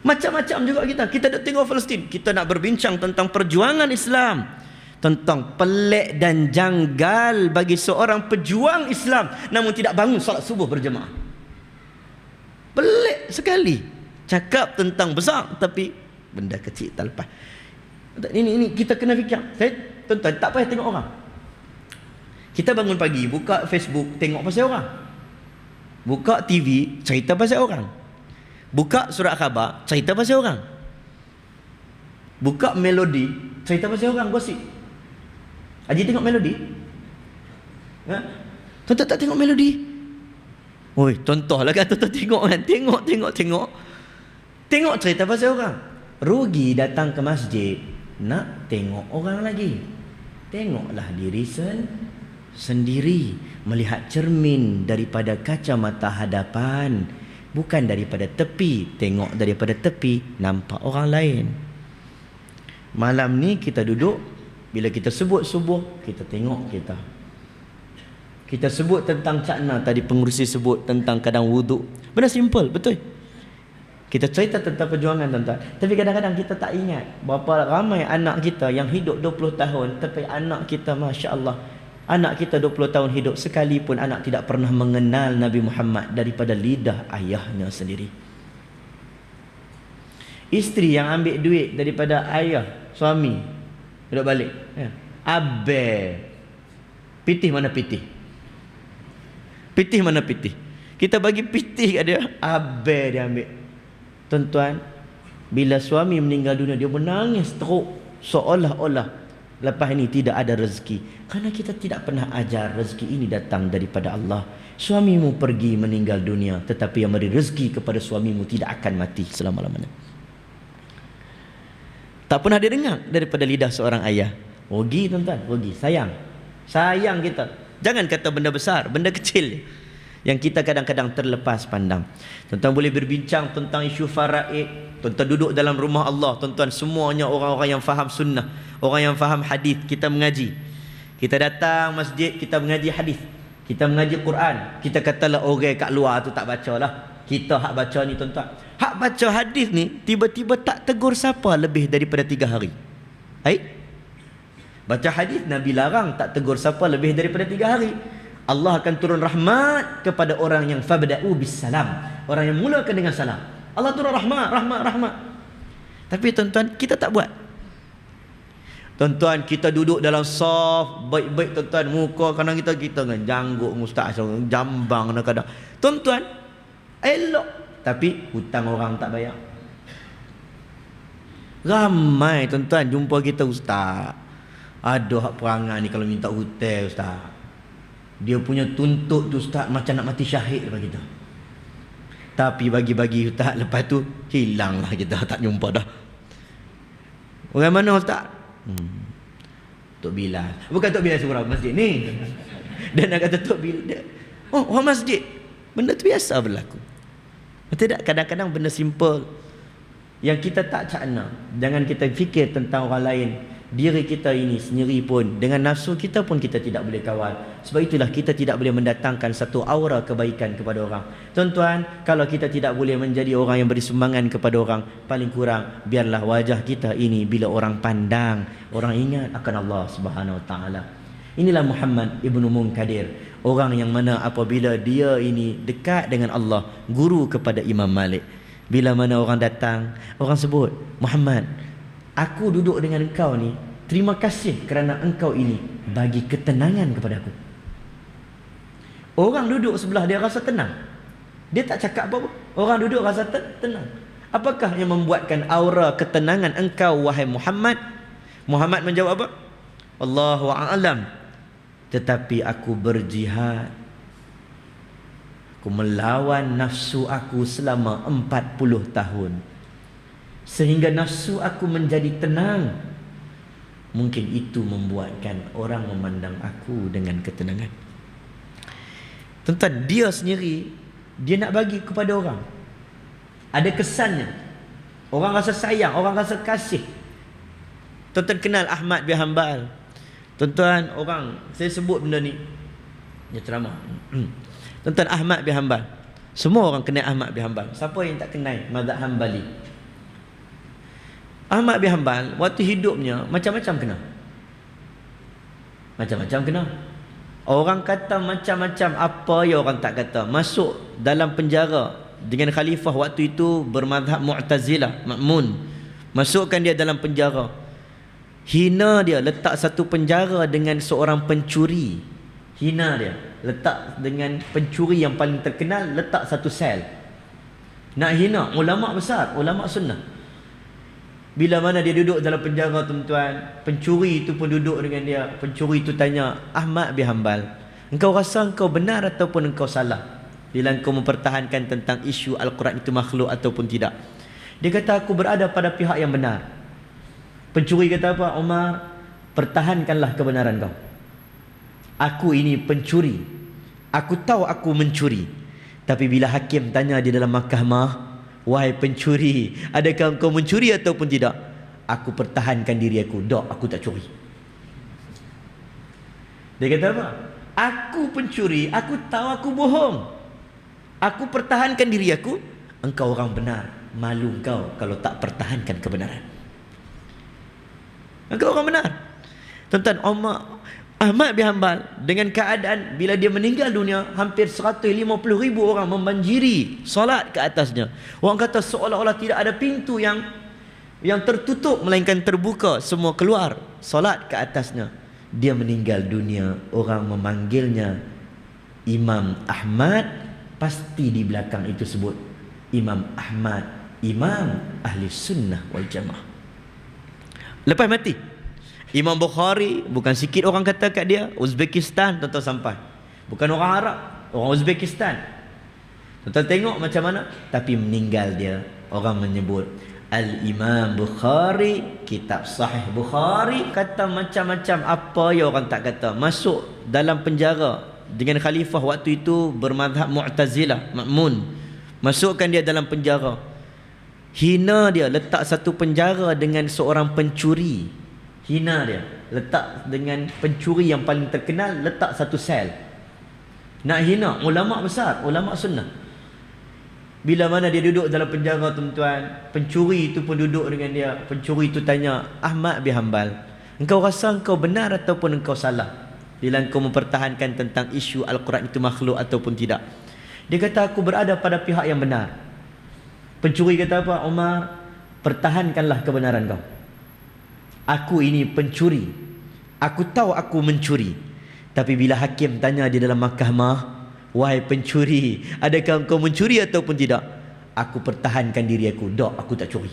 Macam-macam juga kita. Kita nak tengok Palestin. Kita nak berbincang tentang perjuangan Islam. Tentang pelik dan janggal bagi seorang pejuang Islam namun tidak bangun salat subuh berjemaah. Pelik sekali. Cakap tentang besar tapi benda kecil tak lepas. Ini kita kena fikir. Tuan-tuan, tak payah tengok orang. Kita bangun pagi, buka Facebook, tengok pasal orang. Buka TV, cerita pasal orang. Buka surat khabar, cerita pasal orang. Buka Melodi, cerita pasal orang, gosip. Haji tengok Melodi? Ha? Tuan-tuan tak tengok Melodi? Oi, contohlah kan tuan-tuan tengok kan. Tengok. Tengok cerita pasal orang. Rugi datang ke masjid nak tengok orang lagi. Tengoklah diri sendiri. Melihat cermin daripada kacamata hadapan, bukan daripada tepi. Tengok daripada tepi, nampak orang lain. Malam ni kita duduk, bila kita sebut subuh, kita tengok kita. Kita sebut tentang cakna, tadi pengurusi sebut tentang kadang wuduk. Benda simple, betul. Kita cerita tentang perjuangan tuan-tuan. Tapi kadang-kadang kita tak ingat berapa ramai anak kita yang hidup 20 tahun. Tapi anak kita, Masya Allah, anak kita 20 tahun hidup, sekalipun anak tidak pernah mengenal Nabi Muhammad daripada lidah ayahnya sendiri. Isteri yang ambil duit daripada ayah, suami, duduk balik. Abe. Pitih mana pitih? Pitih mana pitih? Kita bagi pitih kat dia, abe dia ambil. Tuan-tuan, bila suami meninggal dunia, dia menangis teruk, seolah-olah lepas ini tidak ada rezeki. Kerana kita tidak pernah ajar rezeki ini datang daripada Allah. Suamimu pergi meninggal dunia, tetapi yang memberi rezeki kepada suamimu tidak akan mati selama-lamanya. Tak pernah didengar daripada lidah seorang ayah. Rugi tuan-tuan, rugi. Sayang kita. Jangan kata benda besar, benda kecil yang kita kadang-kadang terlepas pandang. Tuan-tuan boleh berbincang tentang isu faraid. Tuan-tuan duduk dalam rumah Allah, tuan-tuan semuanya orang-orang yang faham sunnah, orang yang faham hadis. Kita mengaji, kita datang masjid, kita mengaji hadis, kita mengaji Quran. Kita katalah orang kat luar tu tak baca lah. Kita hak baca ni tuan-tuan, hak baca hadis ni tiba-tiba tak tegur siapa lebih daripada 3 hari. Baca hadis Nabi larang tak tegur siapa lebih daripada 3 hari. Allah akan turun rahmat kepada orang yang fabda'u bis salam, orang yang mulakan dengan salam. Allah turun rahmat. Tapi tuan-tuan, kita tak buat. Tuan-tuan, kita duduk dalam saf baik-baik tuan-tuan, muka kadang kita dengan janggut ustaz jambang kadang. Tuan-tuan, elok tapi hutang orang tak bayar. Ramai tuan-tuan jumpa kita, ustaz, ada hak perangai ni kalau minta hutang ustaz, dia punya tuntut tu ustaz macam nak mati syahid lepas kita. Tapi bagi-bagi ustaz, lepas tu hilanglah kita, tak jumpa dah. Orang mana ustaz? Tok Bilal. Bukan Tok Bilal surau masjid ni. Dia nak kata Tok Bilal. Oh, orang masjid. Benda tu biasa berlaku. Betul tak? Kadang-kadang benda simple yang kita tak cakna. Jangan kita fikir tentang orang lain. diri kita ini sendiri pun, dengan nafsu kita pun kita tidak boleh kawal. Sebab itulah kita tidak boleh mendatangkan satu aura kebaikan kepada orang. Tuan-tuan, kalau kita tidak boleh menjadi orang yang beri sumbangan kepada orang, paling kurang biarlah wajah kita ini bila orang pandang, orang ingat akan Allah Subhanahu Wa Taala. Inilah Muhammad Ibnu Munkadir, orang yang mana apabila dia ini dekat dengan Allah, guru kepada Imam Malik. Bila mana orang datang, orang sebut, Muhammad, aku duduk dengan engkau ni, terima kasih kerana engkau ini bagi ketenangan kepada aku. Orang duduk sebelah dia rasa tenang. Dia tak cakap apa-apa. Orang duduk rasa tenang. Apakah yang membuatkan aura ketenangan engkau, wahai Muhammad? Muhammad menjawab apa? Allahu a'lam. Tetapi aku berjihad. Aku melawan nafsu aku selama 40 tahun. Sehingga nafsu aku menjadi tenang. Mungkin itu membuatkan orang memandang aku dengan ketenangan. Tuan-tuan, dia sendiri, dia nak bagi kepada orang. Ada kesannya. Orang rasa sayang, orang rasa kasih. Tuan-tuan kenal Ahmad bin Hanbal. Tuan-tuan, orang, saya sebut benda ni, dia ceramah. Tuan-tuan, Ahmad bin Hanbal. Semua orang kenal Ahmad bin Hanbal. Siapa yang tak kenal mazhab Hanbali? Ahmad bin Hanbal waktu hidupnya macam-macam kena. Macam-macam kena. Orang kata macam-macam, apa ya orang tak kata. Masuk dalam penjara dengan khalifah waktu itu bermazhab Mu'tazilah, Ma'mun. Masukkan dia dalam penjara. Hina dia, letak satu penjara dengan seorang pencuri. Hina dia, letak dengan pencuri yang paling terkenal, letak satu sel. Nak hina ulama besar, ulama sunnah. Bila mana dia duduk dalam penjara, tuan-tuan, pencuri itu pun duduk dengan dia. Pencuri itu tanya, Ahmad bin Hanbal, engkau rasa engkau benar ataupun engkau salah bila engkau mempertahankan tentang isu Al-Quran itu makhluk ataupun tidak? Dia kata, aku berada pada pihak yang benar. Pencuri kata apa? Umar, pertahankanlah kebenaran kau. Aku ini pencuri. Aku tahu aku mencuri. Tapi bila hakim tanya di dalam mahkamah, wahai pencuri, adakah engkau mencuri ataupun tidak? Aku pertahankan diri aku. Tak, aku tak curi. Dia kata apa? Aku pencuri, aku tahu aku bohong. Aku pertahankan diri aku. Engkau orang benar. Malu engkau kalau tak pertahankan kebenaran. Engkau orang benar. Tuan-tuan, Ahmad bin Hanbal dengan keadaan bila dia meninggal dunia, hampir 150,000 orang membanjiri solat ke atasnya. Orang kata seolah-olah tidak ada pintu yang tertutup, melainkan terbuka, semua keluar solat ke atasnya. Dia meninggal dunia, orang memanggilnya Imam Ahmad. Pasti di belakang itu sebut Imam Ahmad, Imam Ahli Sunnah wal Jamaah. Lepas mati, Imam Bukhari, bukan sikit orang kata kat dia, Uzbekistan, tuan-tuan sampai. Bukan orang Arab, orang Uzbekistan. Tuan-tuan tengok macam mana. Tapi meninggal dia, orang menyebut Al-Imam Bukhari, kitab Sahih Bukhari. Kata macam-macam, apa ya orang tak kata. Masuk dalam penjara dengan khalifah waktu itu bermazhab Mu'tazilah, Ma'mun. Masukkan dia dalam penjara. Hina dia, letak satu penjara dengan seorang pencuri. Hina dia, letak dengan pencuri yang paling terkenal, letak satu sel. Nak hina ulama besar, ulama sunnah. Bila mana dia duduk dalam penjara, tuan-tuan, pencuri itu pun duduk dengan dia. Pencuri itu tanya, Ahmad bin Hanbal, engkau rasa engkau benar ataupun engkau salah bila engkau mempertahankan tentang isu Al-Quran itu makhluk ataupun tidak? Dia kata, aku berada pada pihak yang benar. Pencuri kata apa? Umar, pertahankanlah kebenaran kau. Aku ini pencuri. Aku tahu aku mencuri. Tapi bila hakim tanya di dalam mahkamah, wahai pencuri, adakah engkau mencuri ataupun tidak? Aku pertahankan diri aku. Tak, aku tak curi.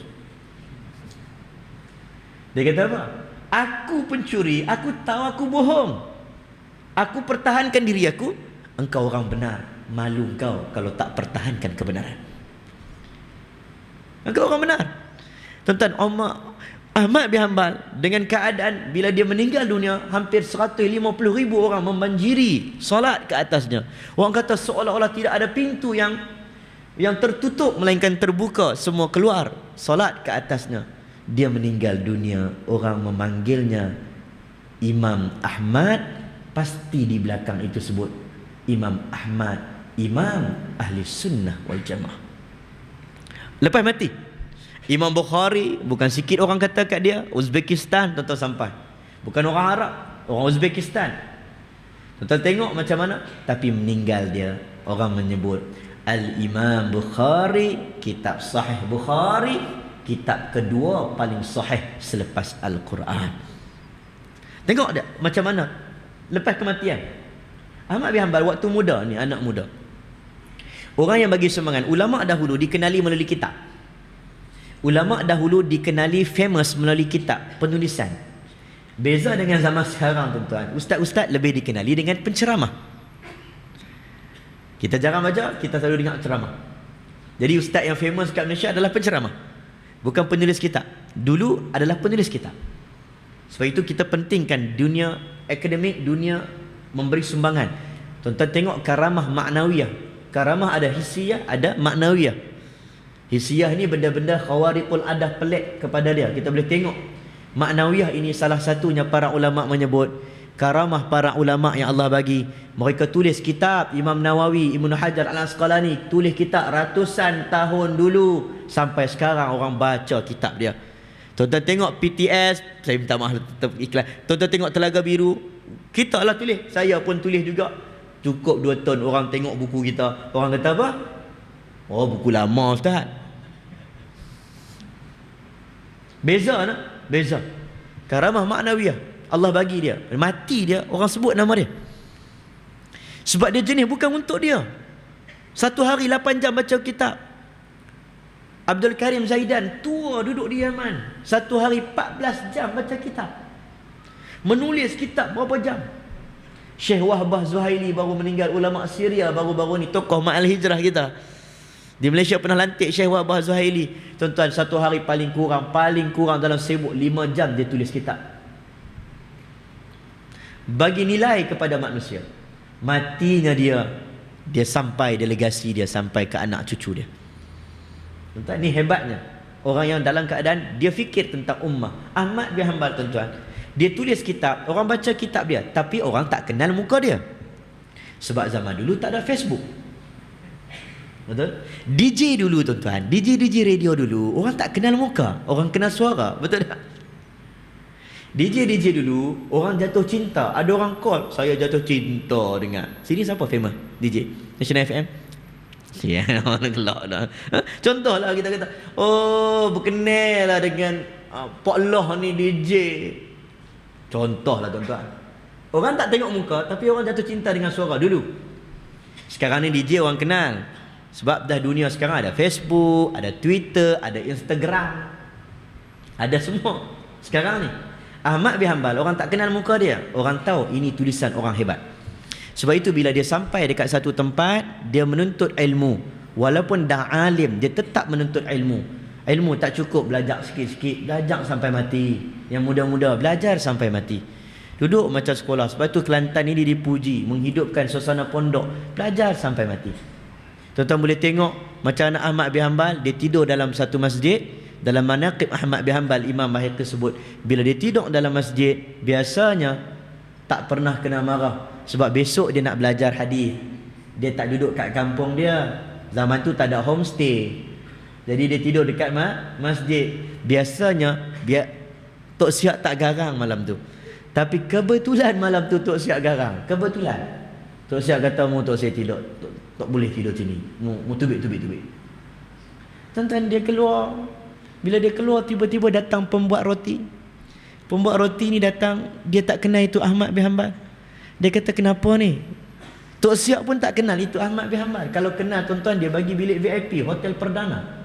Dia kata apa? Aku pencuri, aku tahu aku bohong. Aku pertahankan diri aku. Engkau orang benar. Malu engkau kalau tak pertahankan kebenaran. Engkau orang benar. Tuan-tuan, Ahmad bin Hanbal dengan keadaan bila dia meninggal dunia, hampir 150,000 orang membanjiri solat ke atasnya. Orang kata seolah-olah tidak ada pintu yang tertutup, melainkan terbuka, semua keluar solat ke atasnya. dia meninggal dunia, orang memanggilnya Imam Ahmad, pasti di belakang itu sebut Imam Ahmad, Imam Ahli Sunnah wal Jamaah. Lepas mati, Imam Bukhari, bukan sikit orang kata kat dia, Uzbekistan, tuan-tuan sampai. Bukan orang Arab, orang Uzbekistan. Tuan-tuan tengok macam mana, tapi meninggal dia, orang menyebut Al-Imam Bukhari, kitab Sahih Bukhari, kitab kedua paling sahih selepas Al-Quran. Tengok tak macam mana lepas kematian Ahmad bin Hanbal waktu muda ni, anak muda. Orang yang bagi sumbangan, ulama dahulu dikenali melalui kitab. Ulama dahulu dikenali famous melalui kitab, penulisan. Beza dengan zaman sekarang tuan-tuan, ustaz-ustaz lebih dikenali dengan penceramah. Kita jarang baca, kita selalu dengar ceramah. Jadi ustaz yang famous kat Malaysia adalah penceramah, bukan penulis kitab. Dulu adalah penulis kitab. Sebab itu kita pentingkan dunia akademik, dunia memberi sumbangan. Tuan-tuan tengok karamah maknawiyah. Karamah ada hissiyah, ada maknawiyah. Hissiyah ni benda-benda khawariqul adah, pelik kepada dia, kita boleh tengok. Maknawiyah ini salah satunya para ulama menyebut karamah para ulama yang Allah bagi. Mereka tulis kitab. Imam Nawawi, Ibnu Hajar Al-Asqalani tulis kitab ratusan tahun dulu, sampai sekarang orang baca kitab dia. Tuan-tuan tengok PTS, saya minta maaf tetap iklan. Tuan-tuan tengok Telaga Biru, kita lah tulis, saya pun tulis juga. Cukup 2 tahun orang tengok buku kita, orang kata apa? Oh, buku lama ustaz. Beza nak? Beza. Karamah maknawiyah Allah bagi dia, mati dia, orang sebut nama dia. Sebab dia jenis bukan untuk dia. Satu hari 8 jam baca kitab. Abdul Karim Zaidan tua duduk di Yaman, satu hari 14 jam baca kitab. Menulis kitab berapa jam? Syekh Wahbah Zuhaili baru meninggal, ulama Syria baru-baru ni, tokoh Ma'al Hijrah kita. Di Malaysia pernah lantik Syekh Wahbah Zuhaili. Tuan-tuan, satu hari paling kurang dalam sibuk 5 jam dia tulis kitab. Bagi nilai kepada manusia. Matinya dia sampai delegasi dia, sampai ke anak cucu dia. Tuan-tuan, ni hebatnya orang yang dalam keadaan dia fikir tentang ummah. Ahmad bin Hanbal tuan-tuan, dia tulis kitab, orang baca kitab dia, tapi orang tak kenal muka dia. Sebab zaman dulu tak ada Facebook. Betul? DJ dulu tuan-tuan, DJ radio dulu, orang tak kenal muka, orang kenal suara. Betul tak? DJ dulu, orang jatuh cinta. Ada orang call, saya jatuh cinta dengan sini siapa famous DJ National FM. Ya, orang gelak dah. Contohlah kita kata, oh berkenal lah dengan Pak Loh ni DJ. Contohlah tuan-tuan. Orang tak tengok muka, tapi orang jatuh cinta dengan suara dulu. Sekarang ni DJ orang kenal. Sebab dah dunia sekarang ada Facebook, ada Twitter, ada Instagram, ada semua. Sekarang ni Ahmad bin Hanbal, orang tak kenal muka dia, orang tahu ini tulisan orang hebat. Sebab itu bila dia sampai dekat satu tempat, dia menuntut ilmu. Walaupun dah alim, dia tetap menuntut ilmu. Ilmu tak cukup belajar sikit-sikit, belajar sampai mati. Yang muda-muda belajar sampai mati. Duduk macam sekolah. Sebab itu Kelantan ini dipuji menghidupkan suasana pondok, belajar sampai mati. Tuan-tuan boleh tengok macam anak Ahmad bin Hanbal, dia tidur dalam satu masjid. Dalam manaqib Ahmad bin Hanbal, Imam Bahaqi sebut, bila dia tidur dalam masjid, biasanya tak pernah kena marah. Sebab besok dia nak belajar hadis. Dia tak duduk kat kampung dia. Zaman tu tak ada homestay. Jadi dia tidur dekat masjid. Biasanya Tok Siap tak garang malam tu. Tapi kebetulan malam tu Tok Siap garang. Kebetulan Tok Siap kata, mu Tok saya tidur, tak boleh tidur sini. Mu tubik. Tuan-tuan, dia keluar. Bila dia keluar, tiba-tiba datang pembuat roti. Pembuat roti ni datang, dia tak kenal itu Ahmad bin Hanbal. Dia kata, kenapa ni? Tok Siap pun tak kenal itu Ahmad bin Hanbal. Kalau kenal tuan-tuan, dia bagi bilik VIP hotel perdana.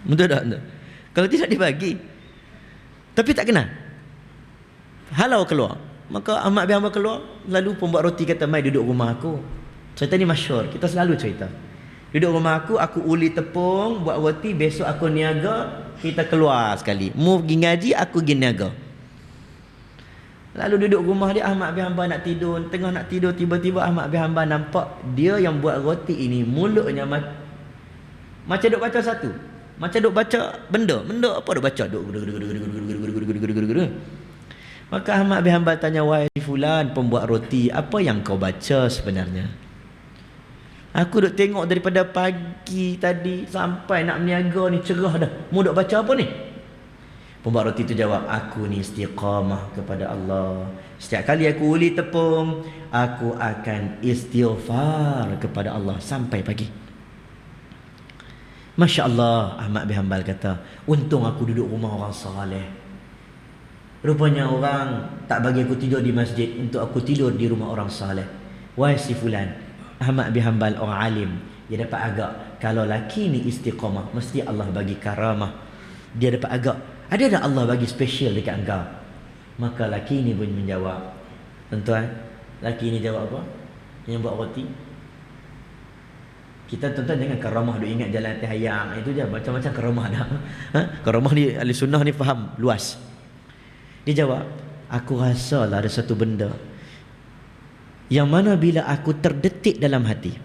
Betul tak? Kalau tidak dia bagi. Tapi tak kenal. Halau keluar. Maka Ahmad bin Hanbal keluar. Lalu pembuat roti kata, mai duduk rumah aku. Cerita ni masyhur, kita selalu cerita. Duduk rumah aku uli tepung, buat roti, besok aku niaga, kita keluar sekali. Mu pergi ngaji, aku pergi niaga. Lalu duduk rumah dia, Ahmad bin Hanbal nak tidur. Tengah nak tidur, tiba-tiba Ahmad bin Hanbal nampak dia yang buat roti ini, mulutnya macam duk baca satu. Macam duk baca benda apa duk baca duk. Maka Ahmad bin Hanbal tanya, wahai fulan pembuat roti, apa yang kau baca sebenarnya? Aku duk tengok daripada pagi tadi sampai nak berniaga ni cerah dah. Mu duk baca apa ni? Pembuat roti tu jawab, aku ni istiqamah kepada Allah. Setiap kali aku uli tepung, aku akan istighfar kepada Allah sampai pagi. Masya Allah, Ahmad bin Hanbal kata, untung aku duduk rumah orang saleh. Rupanya orang tak bagi aku tidur di masjid, untuk aku tidur di rumah orang saleh. Wahai si fulan, Ahmad bin Hanbal orang alim, dia dapat agak, kalau laki ni istiqamah, mesti Allah bagi karamah. Dia dapat agak, ada tak Allah bagi special dekat engkau? Maka laki ni pun menjawab, tuan-tuan, laki ni jawab apa? Yang buat roti. Kita tuan-tuan jangan karamah duk ingat jalan hati hayang, itu je macam-macam karamah dah. Karamah ni ahli sunnah ni faham luas. Dia jawab, aku rasalah ada satu benda yang mana bila aku terdetik dalam hati,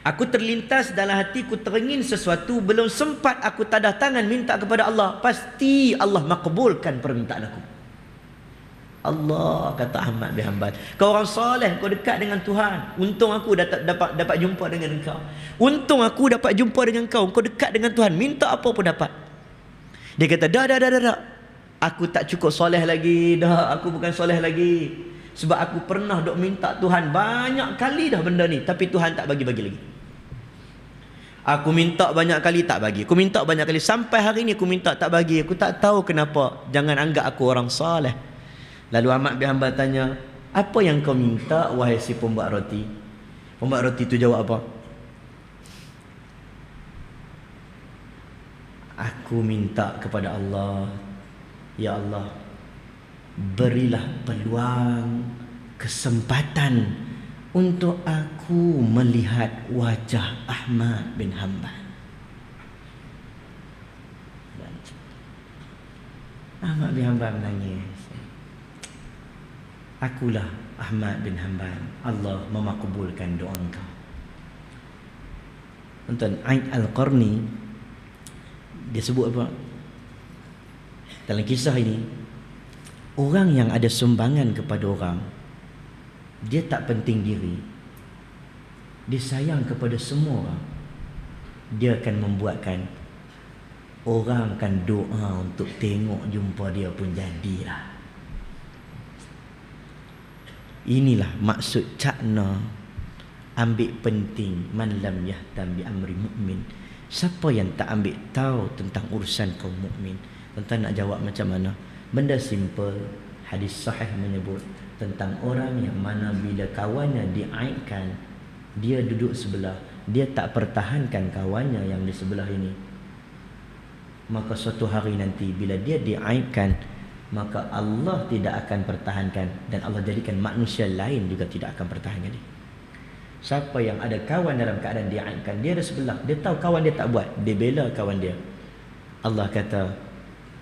aku terlintas dalam hatiku teringin sesuatu, belum sempat aku tadah tangan minta kepada Allah, pasti Allah makbulkan permintaan aku. Allah, kata Ahmad bin Hanbal, kau orang soleh, kau dekat dengan Tuhan. Untung aku dapat jumpa dengan engkau. Untung aku dapat jumpa dengan kau. Kau dekat dengan Tuhan, minta apa pun dapat. Dia kata, dah. Aku tak cukup soleh lagi. Dah, aku bukan soleh lagi. Sebab aku pernah duk minta Tuhan banyak kali dah benda ni, tapi Tuhan tak bagi-bagi lagi. Aku minta banyak kali tak bagi. Aku minta banyak kali sampai hari ni aku minta tak bagi. Aku tak tahu kenapa. Jangan anggap aku orang soleh. Lalu Ahmad bin Hanbal tanya, apa yang kau minta wahai si pembuat roti? Pembuat roti tu jawab apa? Aku minta kepada Allah, ya Allah, berilah peluang, kesempatan untuk aku melihat wajah Ahmad bin Hanbal. Ahmad bin Hanbal menangis. Akulah Ahmad bin Hanbal. Allah memakbulkan doa engkau. Tuan, Aid Al-Qarni dia sebut apa? Dalam kisah ini, orang yang ada sumbangan kepada orang, dia tak penting diri, dia sayang kepada semua orang. Dia akan membuatkan orang akan doa untuk tengok jumpa dia pun jadilah. Inilah maksud cakna ambil penting man lam yahtam bi amri mukmin. Siapa yang tak ambil tahu tentang urusan kaum mukmin? Tuan-tuan nak jawab macam mana? Benda simple. Hadis sahih menyebut tentang orang yang mana bila kawannya diaibkan, dia duduk sebelah, dia tak pertahankan kawannya yang di sebelah ini, maka suatu hari nanti bila dia diaibkan, maka Allah tidak akan pertahankan, dan Allah jadikan manusia lain juga tidak akan pertahankan dia. Siapa yang ada kawan dalam keadaan diaibkan, dia ada sebelah, dia tahu kawan dia tak buat, dia bela kawan dia, Allah kata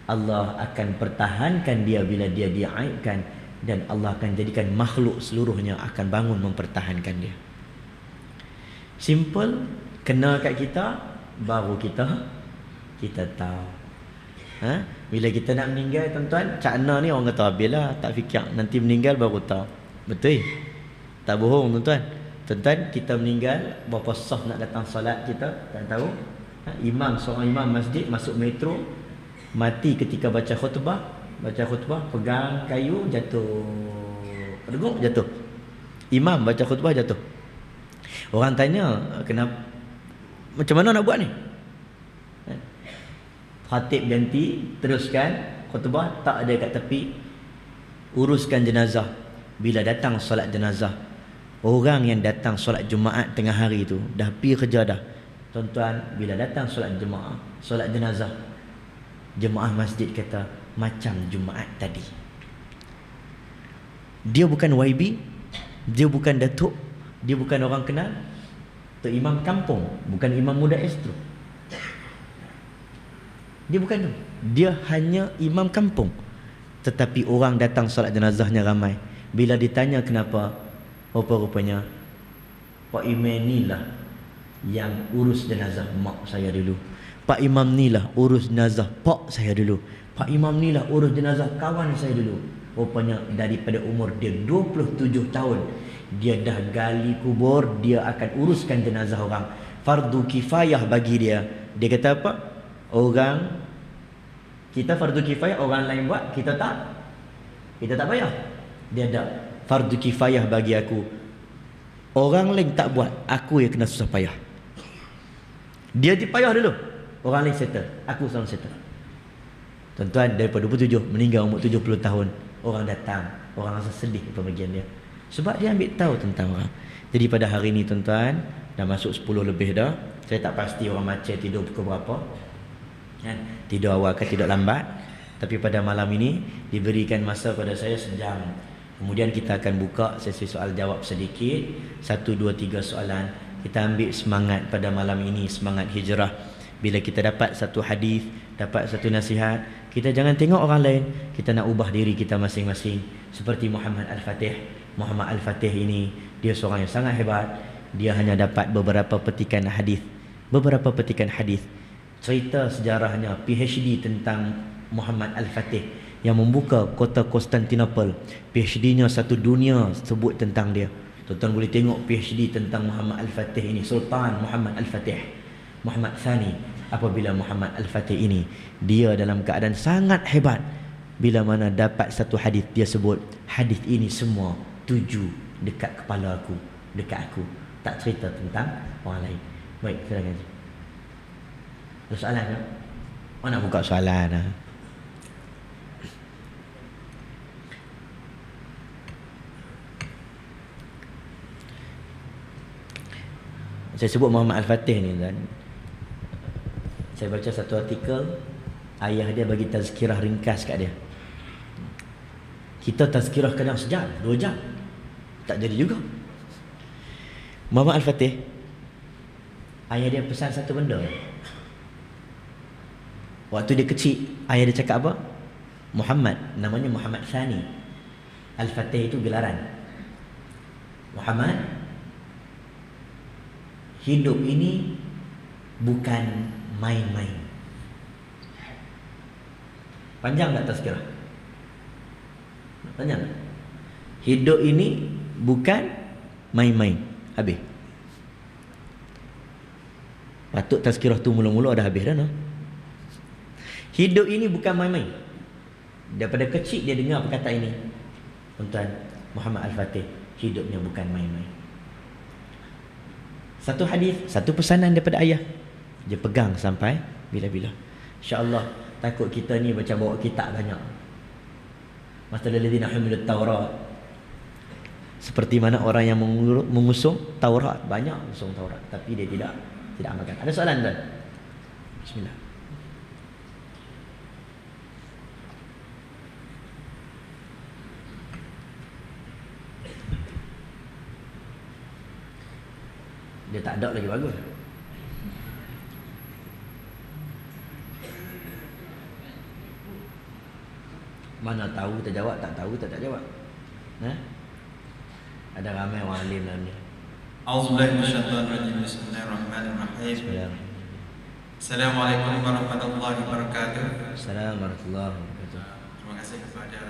Allah akan pertahankan dia bila dia diaibkan, dan Allah akan jadikan makhluk seluruhnya akan bangun mempertahankan dia. Simple, kena kat kita, baru kita tahu. Bila kita nak meninggal, tuan-tuan, cakna ni orang kata habislah, tak fikir, nanti meninggal baru tahu. Betul? Tak bohong, tuan-tuan. Tuan-tuan, kita meninggal, berapa sah nak datang solat kita, tak tahu. Imam, seorang imam masjid masuk metro, mati ketika baca khutbah, pegang kayu, jatuh. Pedeguk, jatuh. Imam baca khutbah, jatuh. Orang tanya, kenapa, macam mana nak buat ni? Khatib ganti, teruskan khutbah, tak ada kat tepi, uruskan jenazah. Bila datang solat jenazah, orang yang datang solat Jumaat tengah hari tu dah pergi kerja dah. Tuan-tuan, bila datang solat jemaah, solat jenazah, jemaah masjid kata macam Jumaat tadi. Dia bukan YB, dia bukan datuk, dia bukan orang kenal, tu imam kampung, bukan imam muda Astro. Dia bukan tu. Dia hanya imam kampung. Tetapi orang datang solat jenazahnya ramai. Bila ditanya kenapa, rupa-rupanya Pak Imam inilah yang urus jenazah mak saya dulu. Pak Imam ni lah urus jenazah pak saya dulu. Pak Imam ni lah urus jenazah kawan saya dulu. Rupanya daripada umur dia 27 tahun, dia dah gali kubur, dia akan uruskan jenazah orang. Fardu kifayah bagi dia. Dia kata apa? Orang kita fardu kifayah, orang lain buat, kita tak payah. Dia ada fardu kifayah bagi aku. Orang lain tak buat, aku yang kena susah payah. Dia dipayah dulu, orang lain settle, aku seorang settle. Tuan-tuan, daripada 27 meninggal umur 70 tahun, orang datang, orang rasa sedih pembagian dia. Sebab dia ambil tahu tentang orang. Jadi pada hari ini tuan-tuan, dah masuk 10 lebih dah. Saya tak pasti orang Aceh tidur pukul berapa, kan? Tidur awal ke tidak lambat. Tapi pada malam ini diberikan masa pada saya sejam. Kemudian kita akan buka sesi soal jawab sedikit, 1, 2, 3 soalan. Kita ambil semangat pada malam ini, semangat hijrah. Bila kita dapat satu hadis, dapat satu nasihat, kita jangan tengok orang lain, kita nak ubah diri kita masing-masing. Seperti Muhammad Al-Fatih. Muhammad Al-Fatih ini, dia seorang yang sangat hebat. Dia hanya dapat beberapa petikan hadis. Beberapa petikan hadis. Cerita sejarahnya, PhD tentang Muhammad Al-Fatih yang membuka kota Konstantinopel. PhD-nya satu dunia sebut tentang dia. Tuan-tuan boleh tengok PhD tentang Muhammad Al-Fatih ini. Sultan Muhammad Al-Fatih, Muhammad Thani. Apabila Muhammad Al-Fatih ini, dia dalam keadaan sangat hebat. Bila mana dapat satu hadis, dia sebut hadis ini semua tuju dekat kepala aku, dekat aku, tak cerita tentang orang lain. Baik, silakan. Ada soalan ke? Oh, nak buka soalan lah. Saya sebut Muhammad Al-Fatih ni kan. Saya baca satu artikel, ayah dia bagi tazkirah ringkas kat dia. Kita tazkirah kadang sejam, 2 jam, tak jadi juga. Muhammad Al-Fatih, ayah dia pesan satu benda. Waktu dia kecil, ayah dia cakap apa? Muhammad, namanya Muhammad Thani. Al-Fatih itu gelaran. Muhammad, hidup ini bukan main-main. Panjang tak tazkirah? Panjang. Hidup ini bukan main-main. Habis. Patut tazkirah tu mula-mula dah habis dah, no? Hidup ini bukan main-main. Daripada kecil dia dengar perkataan ini. Tuan-tuan, Muhammad Al-Fatih, hidupnya bukan main-main. Satu hadis, satu pesanan daripada ayah, dia pegang sampai bila-bila. InsyaAllah, takut kita ni macam bawa kitab banyak. Masalul ladzina hamilut Taurat. Seperti mana orang yang mengusung Taurat, banyak mengusung Taurat, tapi dia tidak amalkan. Ada soalan tuan? Bismillah. Dia tak ada lagi bagus. Mana tahu terjawab, tak tahu tak jawab. Ada ramai orang alim dalam ni. Auzubillahi minasyaitonirrajim. Bismillahirrahmanirrahim. Assalamualaikum warahmatullahi wabarakatuh. Assalamualaikum warahmatullahi wabarakatuh. Terima kasih kepada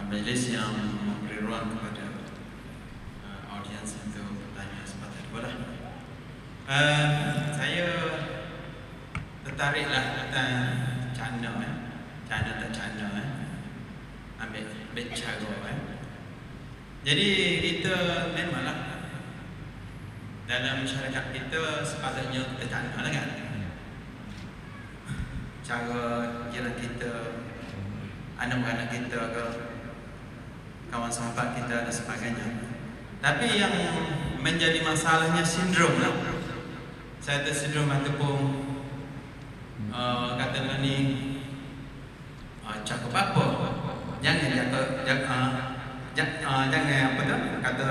majlis yang memberi ruang kepada audiens untuk bertanya seperti itu lah. Saya tertariklah tentang China, China tak China, ambil cara. Jadi kita memanglah dalam masyarakat kita sepatutnya kita China lah kan. Cara jiran kita, anak-anak kita ke kawan sahabat kita dan sebagainya. Tapi yang menjadi masalahnya sindrom lah. Saya ada sindrom ataupun kata ni cakap apa? Jangan apa tu? Kata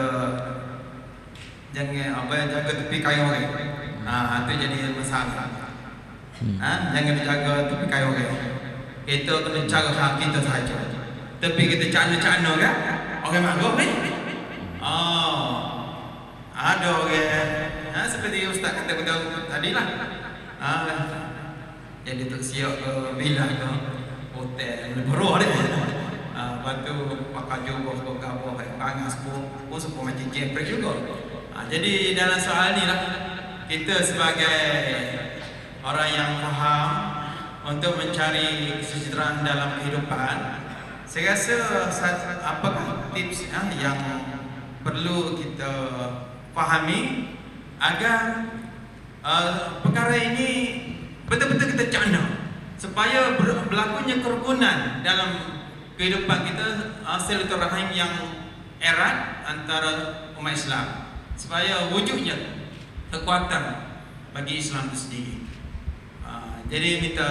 jangan apa jaga tepi kayu orang. Itu jadi masalah. Jangan jaga tepi kayu orang. Itu kena cara hak kita saja. Tapi kita cana-cana kan? Orang manggung ni. Ada orang seperti ustaz kata tadi lah. Jadi tu siap ke villa ke hotel berua dia. Lepas tu pakai jodoh ke apa panas pun sepuluh macam jepret juga. Jadi dalam soal ni lah kita sebagai orang yang faham untuk mencari kesejahteraan dalam kehidupan, saya rasa apakah tips yang perlu kita fahami agar perkara ini betul-betul kita cakna supaya berlakunya kerukunan dalam kehidupan kita, silaturahim yang erat antara umat Islam, supaya wujudnya kekuatan bagi Islam itu sendiri. Jadi minta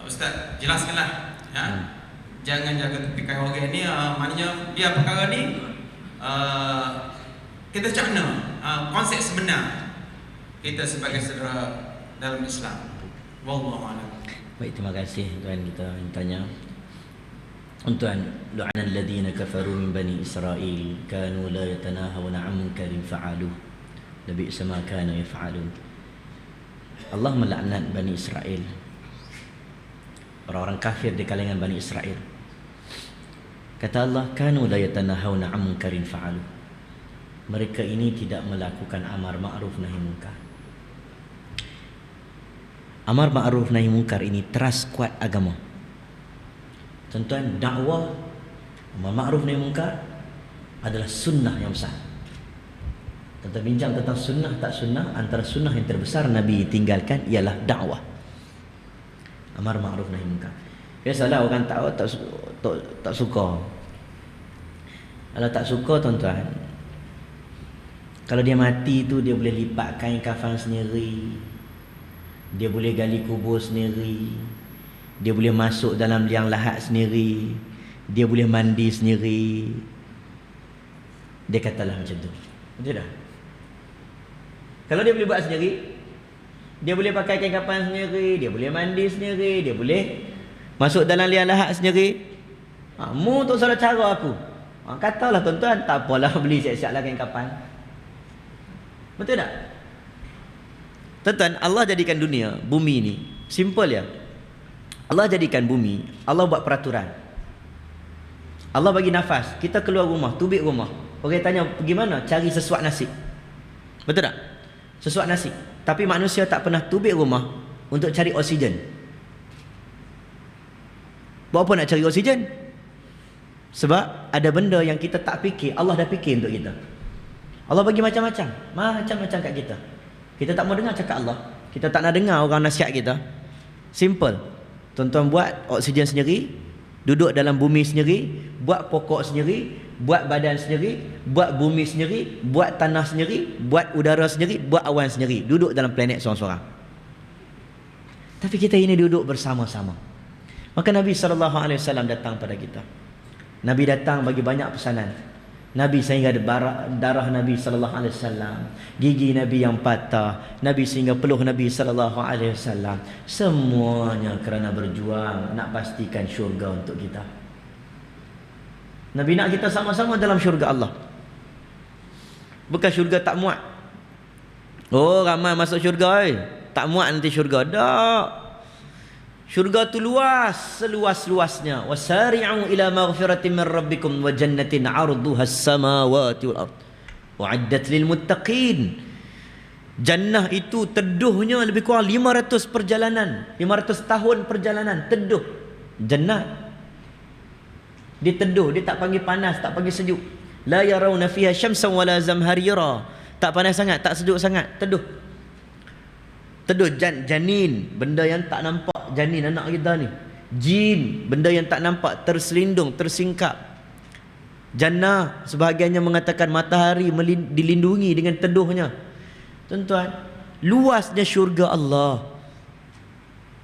Ustaz jelaskanlah ya. Jangan jaga tepi kayu orang ni, maknanya biar perkara ni kita cakna konsep sebenar kita sebagai saudara dalam Islam. Wallahu a'lam. Baik, terima kasih tuan. Kita tanya tuan, lu'ana alladhina kafaru min bani Israil kanu la yatanahawna 'an munkarin fa'aluh labi'sa ma kanu yaf'alun. Allah melaknat Bani Israel, orang-orang kafir di kalangan Bani Israel. Kata Allah, kanu la yatanahawna 'an munkarin fa'alu. Mereka ini tidak melakukan amar ma'ruf nahi munkar. Amar ma'ruf nahi munkar ini teras kuat agama. Tuan-tuan, dakwah amar ma'ruf nahi munkar adalah sunnah yang besar. Kita bincang tentang sunnah tak sunnah. Antara sunnah yang terbesar Nabi tinggalkan ialah dakwah, amar ma'ruf nahi munkar. Biasalah orang tak suka. Kalau tak suka tuan-tuan, kalau dia mati tu dia boleh lipat kain kafan sendiri, dia boleh gali kubur sendiri, dia boleh masuk dalam liang lahat sendiri, dia boleh mandi sendiri. Dia katalah macam tu. Betul tak? Kalau dia boleh buat sendiri, dia boleh pakai kain kafan sendiri, dia boleh mandi sendiri, dia boleh masuk dalam liang lahat sendiri. Mu tu salah cara aku. Katalah tuan-tuan, tak apalah beli siap-siap lah kain kafan. Betul tak? Tuan-tuan, Allah jadikan dunia, bumi ni simple ya. Allah jadikan bumi, Allah buat peraturan. Allah bagi nafas, kita keluar rumah, tubik rumah. Orang tanya, pergi mana? Cari sesuap nasi. Betul tak? Sesuap nasi. Tapi manusia tak pernah tubik rumah untuk cari oksigen. Buat apa nak cari oksigen? Sebab ada benda yang kita tak fikir, Allah dah fikir untuk kita. Allah bagi macam-macam kat kita. Kita tak mau dengar cakap Allah, kita tak nak dengar orang nasihat kita. Simple. Tuan-tuan buat oksigen sendiri, duduk dalam bumi sendiri, buat pokok sendiri, buat badan sendiri, buat bumi sendiri, buat tanah sendiri, buat udara sendiri, buat awan sendiri. Duduk dalam planet seorang-seorang. Tapi kita ini duduk bersama-sama. Maka Nabi SAW datang pada kita. Nabi datang bagi banyak pesanan. Nabi sehingga darah Nabi SAW, gigi Nabi yang patah, Nabi sehingga peluh Nabi SAW. Semuanya kerana berjuang nak pastikan syurga untuk kita. Nabi nak kita sama-sama dalam syurga Allah. Bukan syurga tak muat. Oh, ramai masuk syurga, tak muat nanti syurga. Tak. Syurga tu luas, seluas-luasnya. Wasari'u ila maghfiratin min rabbikum wa jannatin 'arduha as-samawati wal ard. U'iddat lil muttaqin. Jannah itu teduhnya lebih kurang 500 perjalanan, 500 tahun perjalanan teduh. Jannah. Dia teduh, dia tak panggil panas, tak panggil sejuk. La yarawna fiha syamsan wala zamharira. Tak panas sangat, tak sejuk sangat, teduh. Teduh. Janin, benda yang tak nampak, janin anak kita ni. Jin, benda yang tak nampak, terselindung, tersingkap. Jannah, sebahagiannya mengatakan matahari dilindungi dengan teduhnya. Tuan-tuan, luasnya syurga Allah.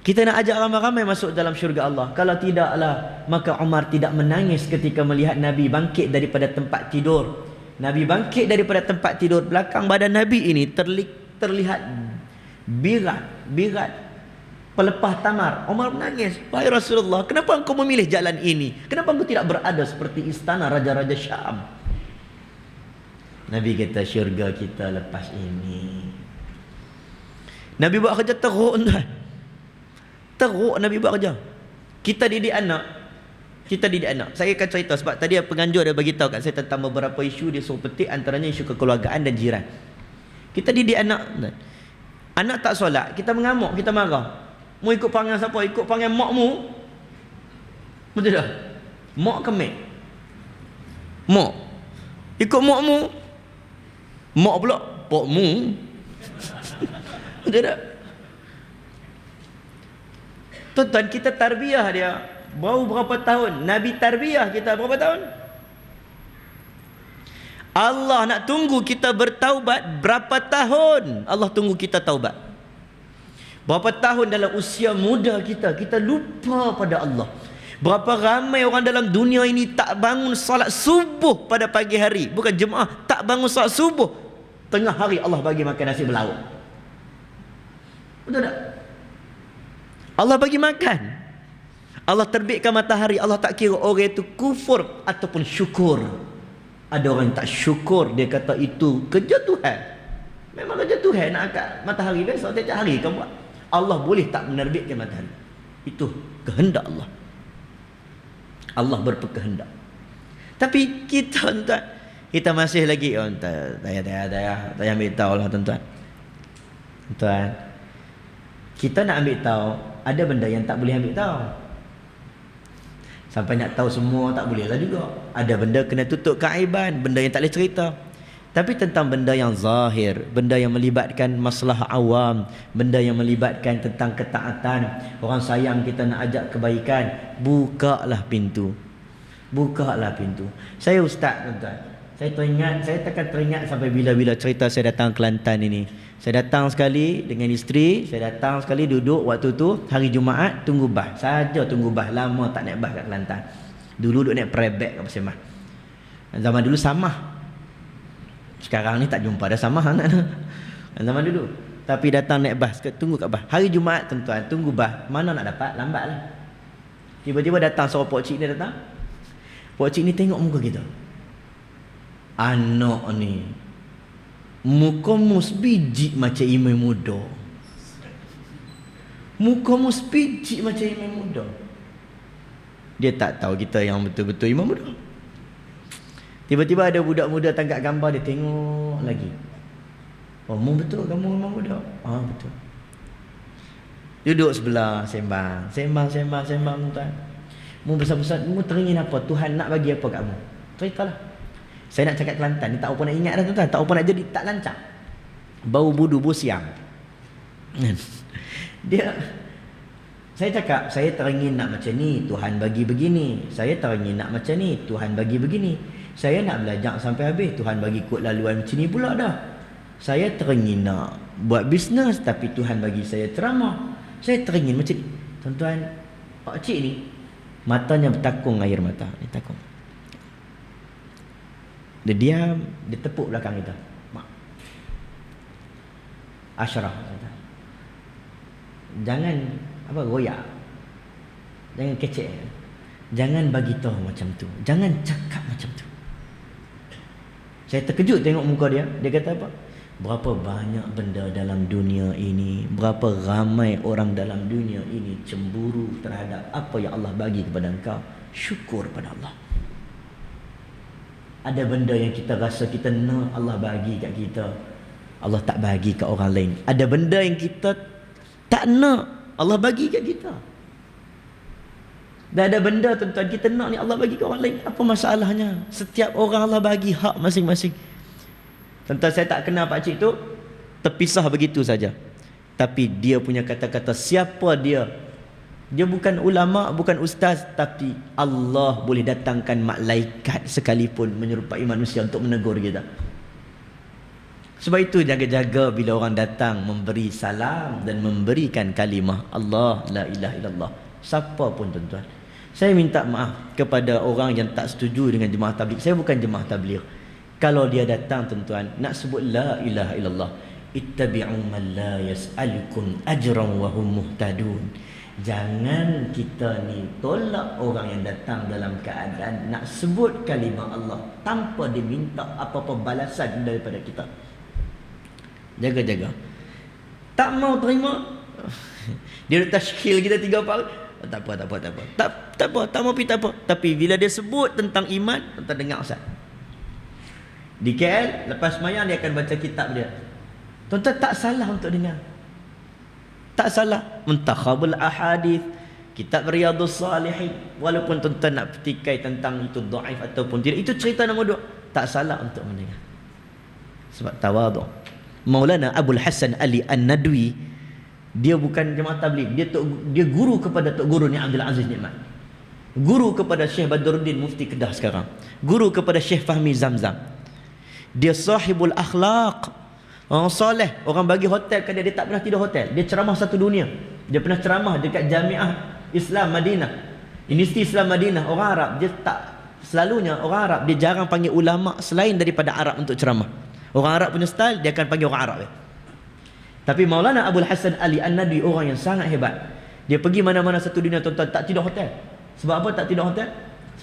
Kita nak ajak ramai-ramai masuk dalam syurga Allah. Kalau tidaklah, maka Umar tidak menangis ketika melihat Nabi bangkit daripada tempat tidur. Nabi bangkit daripada tempat tidur, belakang badan Nabi ini terlihat birat, pelepah tamar. Umar menangis, wahai Rasulullah, kenapa engkau memilih jalan ini? Kenapa engkau tidak berada seperti istana raja-raja Syam? Nabi kata, syurga kita lepas ini. Nabi buat kerja teruk tuan. Teruk Nabi buat kerja. Kita didik anak. Saya akan cerita sebab tadi penganjur ada bagi tahu kat saya tentang beberapa isu dia suruh petik, antaranya isu kekeluargaan dan jiran. Kita didik anak. Anak tak solat, kita mengamuk, kita marah. Mu ikut panggil siapa? Ikut panggil mak mu. Betul tak? Mak ke mek? Mak. Ikut mak mu. Mak pula pok mu. Betul tak? Tuan-tuan, kita tarbiyah dia. Baru berapa tahun? Nabi tarbiyah kita berapa tahun? Allah nak tunggu kita bertaubat berapa tahun? Allah tunggu kita taubat. Berapa tahun dalam usia muda kita lupa pada Allah. Berapa ramai orang dalam dunia ini tak bangun salat subuh pada pagi hari. Bukan jemaah, tak bangun salat subuh. Tengah hari Allah bagi makan nasi berlauk. Betul tak? Allah bagi makan. Allah terbitkan matahari. Allah tak kira orang itu kufur ataupun syukur. Ada orang yang tak syukur, dia kata itu kerja Tuhan. Memang kerja Tuhan nak angkat matahari besok tiap hari kamu buat. Allah boleh tak menerbitkan matahari. Itu kehendak Allah. Allah berkehendak. Tapi kita tuan, kita masih lagi saya ambil tahu lah tuan-tuan. Tuan, kita nak ambil tahu, ada benda yang tak boleh ambil tahu. Sampai nak tahu semua tak boleh lah juga. Ada benda kena tutup keaiban, benda yang tak boleh cerita. Tapi tentang benda yang zahir, benda yang melibatkan masalah awam, benda yang melibatkan tentang ketaatan, orang sayang kita nak ajak kebaikan, bukalah pintu. Bukalah pintu. Saya ustaz tuan-tuan. Saya takkan teringat sampai bila-bila cerita saya datang ke Kelantan ini. Saya datang sekali dengan isteri, saya datang sekali duduk waktu tu hari Jumaat tunggu bas. Saja tunggu bas, lama tak naik bas kat Kelantan. Dulu duduk naik prebek kat Pasir Mas. Zaman dulu samah. Sekarang ni tak jumpa dah samah anak. Zaman dulu. Tapi datang naik bas, tunggu kat bas. Hari Jumaat tuan-tuan, tunggu bas. Mana nak dapat? Lambatlah. Tiba-tiba datang seorang pok cik ni datang. Pok cik ni tengok muka kita. Anak ni mukamu sebiji macam imam muda. Mukamu sebiji macam imam muda. Dia tak tahu kita yang betul-betul imam muda. Tiba-tiba ada budak muda tangkap gambar, dia tengok lagi. Oh, mu betul kamu imam muda? Ah, betul. Duduk sebelah, sembang tuan. Mu besar-besar, mu teringin apa? Tuhan nak bagi apa kat mu? Ceritalah. Saya nak cakap Kelantan ni tak apa nak ingat dah tuan-tuan, tak apa nak jadi tak lancar. Bau budu busiam. Dia saya cakap, saya teringin nak macam ni, Tuhan bagi begini. Saya teringin nak macam ni, Tuhan bagi begini. Saya nak belajar sampai habis, Tuhan bagi kod laluan macam ni pula dah. Saya teringin nak buat bisnes tapi Tuhan bagi saya ceramah. Saya teringin macam ni. Tuan-tuan, pak cik ni matanya bertakung air mata, dia takung. Dia diam, dia tepuk belakang kita. Mak. Ashraf. Jangan apa goyak. Jangan kecek. Jangan bagi tahu macam tu. Jangan cakap macam tu. Saya terkejut tengok muka dia. Dia kata apa? Berapa banyak benda dalam dunia ini, berapa ramai orang dalam dunia ini cemburu terhadap apa yang Allah bagi kepada engkau. Syukur pada Allah. Ada benda yang kita rasa kita nak Allah bagi kat kita, Allah tak bagi kat orang lain. Ada benda yang kita tak nak Allah bagi kat kita. Dan ada benda tuan-tuan kita nak ni Allah bagi kat orang lain. Apa masalahnya? Setiap orang Allah bagi hak masing-masing. Tuan-tuan, saya tak kenal pak cik tu, terpisah begitu saja. Tapi dia punya kata-kata, siapa dia? Dia bukan ulama, bukan ustaz, tapi Allah boleh datangkan malaikat sekalipun menyerupai manusia untuk menegur kita. Sebab itu jaga-jaga bila orang datang memberi salam dan memberikan kalimah Allah la ilaha illallah. Siapa pun tuan-tuan. Saya minta maaf kepada orang yang tak setuju dengan jemaah tabligh. Saya bukan jemaah tabligh. Kalau dia datang tuan-tuan nak sebut la ilaha illallah, ittabi'u man la yas'alukum ajran wa hum muhtadun. Jangan kita ni tolak orang yang datang dalam keadaan nak sebut kalimah Allah tanpa diminta apa-apa balasan daripada kita. Jaga-jaga. Tak mau terima. Dia dah tashkil kita 3 hari. Tak apa. Tak mau pergi tak apa. Tapi bila dia sebut tentang iman, tuan dengar Ustaz. Di KL, lepas semayang dia akan baca kitab dia. Tuan-tuan tak salah untuk dengar. Tak salah. Muntakhabul ahadith, kitab Riyadhus Salihin. Walaupun tuan-tuan nak petikai tentang itu dhaif ataupun tidak, itu cerita nombor 2. Tak salah untuk mendengar. Sebab tawadhu. Maulana Abul Hasan Ali An-Nadwi, dia bukan jemaah tabligh, dia guru kepada Tok Guru ni Abdul Aziz Nikmat. Guru kepada Syekh Badruddin Mufti Kedah sekarang. Guru kepada Syekh Fahmi Zamzam. Dia sahibul akhlaq. Orang soleh, orang bagi hotel kan dia tak pernah tidur hotel. Dia ceramah satu dunia. Dia pernah ceramah dekat Jamiah Islam Madinah, Universiti Islam Madinah, orang Arab. Dia tak, selalunya orang Arab dia jarang panggil ulama selain daripada Arab untuk ceramah. Orang Arab punya style dia akan panggil orang Arab. Tapi Maulana Abul Hasan Ali An-Nadwi orang yang sangat hebat. Dia pergi mana-mana satu dunia tuan-tuan tak tidur hotel. Sebab apa tak tidur hotel?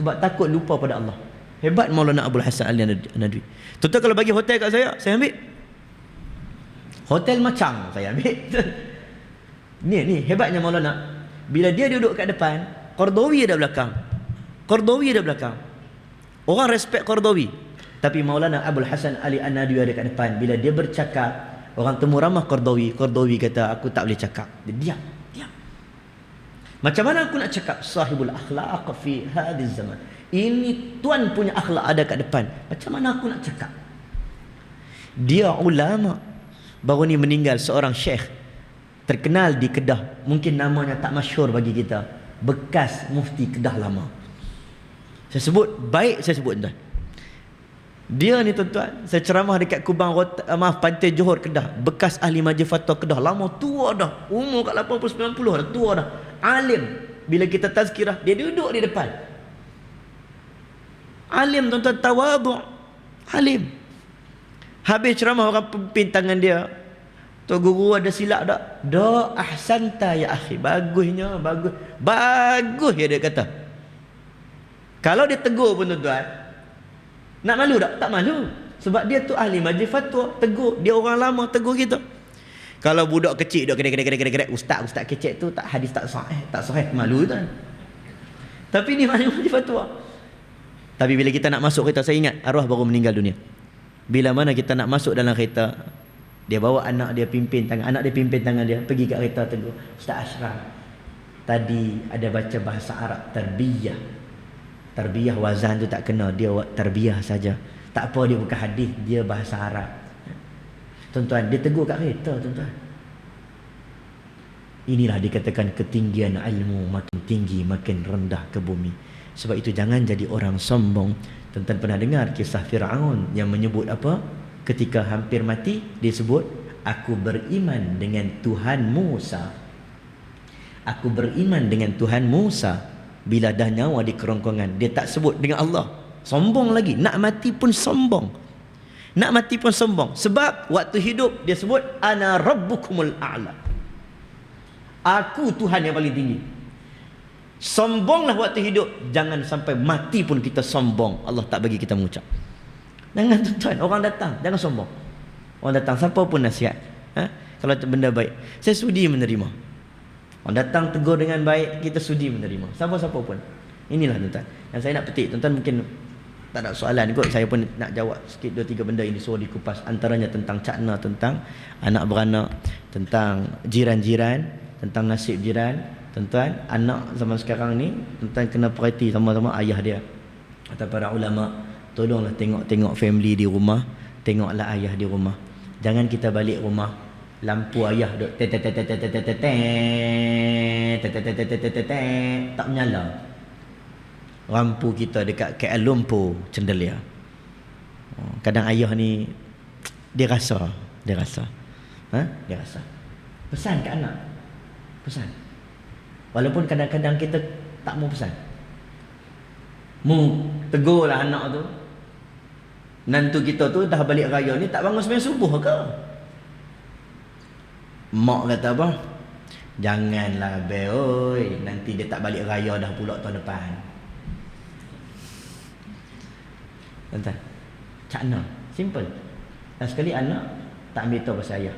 Sebab takut lupa pada Allah. Hebat Maulana Abul Hasan Ali An-Nadwi. Tuan-tuan kalau bagi hotel kat saya ambil. Hotel Macang saya ambil. Ni hebatnya Maulana. Bila dia duduk kat depan, Qardawi ada belakang. Orang respect Qardawi. Tapi Maulana Abul Hasan Ali An-Nadwi ada kat depan. Bila dia bercakap, orang temu ramah Qardawi kata aku tak boleh cakap. Dia diam. Macam mana aku nak cakap sahibul akhlaq fi hadhiz zaman? Ini tuan punya akhlak ada kat depan. Macam mana aku nak cakap? Dia ulama. Baru ni meninggal seorang syekh terkenal di Kedah. Mungkin namanya tak masyhur bagi kita. Bekas mufti Kedah lama. Saya sebut tuan. Dia ni tuan-tuan, saya ceramah dekat Kubang Pantai Johor Kedah. Bekas ahli majlis fatwa Kedah, lama, tua dah. Umur kat 80 90 dah, tua dah. Alim. Bila kita tazkirah, dia duduk di depan. Alim tuan-tuan, tawadhu'. Alim. Habis ceramah orang pimpin tangan dia. Tok Guru ada silap tak? Dak, ahsanta ya akhi. Bagusnya, bagus. Bagus ya dia kata. Kalau dia tegur pun tuan-tuan, nak malu tak? Tak malu. Sebab dia tu ahli majlis fatwa, tegur. Dia orang lama tegur kita. Kalau budak kecil duk kedek ustaz kecil tu tak hadis tak sahih, malu tuan. Tapi ni ahli majlis fatwa. Tapi bila kita nak masuk kereta, saya ingat arwah baru meninggal dunia. Bila mana kita nak masuk dalam kereta, dia bawa anak dia pimpin tangan dia pergi kat kereta tegur, Ustaz Ashraf, tadi ada baca bahasa Arab tarbiyah wazan tu tak kena, dia tarbiyah saja. Tak apa, dia bukan hadis, dia bahasa Arab. Tuan-tuan, dia tegur kat kereta tuan-tuan. Inilah dikatakan ketinggian ilmu, makin tinggi makin rendah ke bumi. Sebab itu jangan jadi orang sombong. Tuan-tuan pernah dengar kisah Fir'aun yang menyebut apa? Ketika hampir mati, dia sebut, aku beriman dengan Tuhan Musa. Aku beriman dengan Tuhan Musa. Bila dah nyawa di kerongkongan, dia tak sebut dengan Allah. Sombong lagi. Nak mati pun sombong. Sebab waktu hidup dia sebut, ana rabbukumul a'la. Aku Tuhan yang paling tinggi. Sombonglah waktu hidup. Jangan sampai mati pun kita sombong. Allah tak bagi kita mengucap. Jangan tuan-tuan. Orang datang, jangan sombong. Orang datang, siapa pun nasihat. Kalau benda baik, saya sudi menerima. Orang datang tegur dengan baik, kita sudi menerima. Siapa-siapa pun. Inilah tuan-tuan. Yang saya nak petik, tuan-tuan mungkin tak ada soalan kot. Saya pun nak jawab sikit 2-3 benda ini suruh dikupas. Antaranya tentang cakna, tentang anak beranak, tentang jiran-jiran, tentang nasib jiran. Tuan-tuan, anak zaman sekarang ni, tuan-tuan kena perhati sama-sama ayah dia. Atau para ulama, tolonglah tengok family di rumah, tengoklah ayah di rumah. Jangan kita balik rumah, lampu ayah duk tak menyala. Lampu kita dekat KL Lumpur cendelia. Kadang ayah ni dia rasa. Dia rasa. Pesan ke anak. Pesan. Walaupun kadang-kadang kita tak mau pesan. Mu tegurlah anak tu. Nantu kita tu dah balik raya ni tak bangun sembahyang subuh ke? Mak kata apa? Janganlah be oi, nanti dia tak balik raya dah pula tahun depan. Tuan-tuan, cakna, simple. Dan sekali anak tak ambil tahu pasal ayah.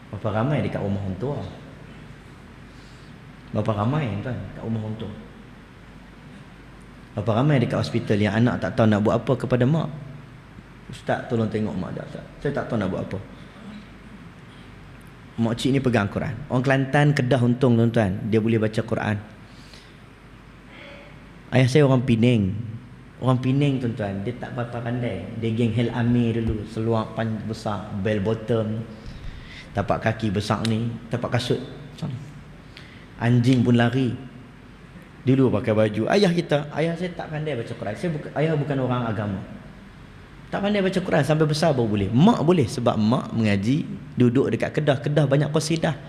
Berapa ramai dekat rumah orang tua? Berapa ramai tuan kat rumah orang tua? Berapa ramai dekat hospital yang anak tak tahu nak buat apa kepada mak? Ustaz tolong tengok mak dah Ustaz. Saya tak tahu nak buat apa. Mak cik ni pegang Quran. Orang Kelantan, Kedah untung tuan-tuan, dia boleh baca Quran. Ayah saya orang Penang. Orang Penang tuan-tuan, dia tak berapa pandai. Dia geng Hell Army dulu, seluar pan besar, bell bottom, tapak kaki besar ni, tapak kasut. Anjing pun lari. Dulu pakai baju. Ayah saya tak pandai baca Quran. Ayah bukan orang agama. Tak pandai baca Quran sampai besar baru boleh. Mak boleh sebab mak mengaji, duduk dekat Kedah. Kedah banyak qasidah.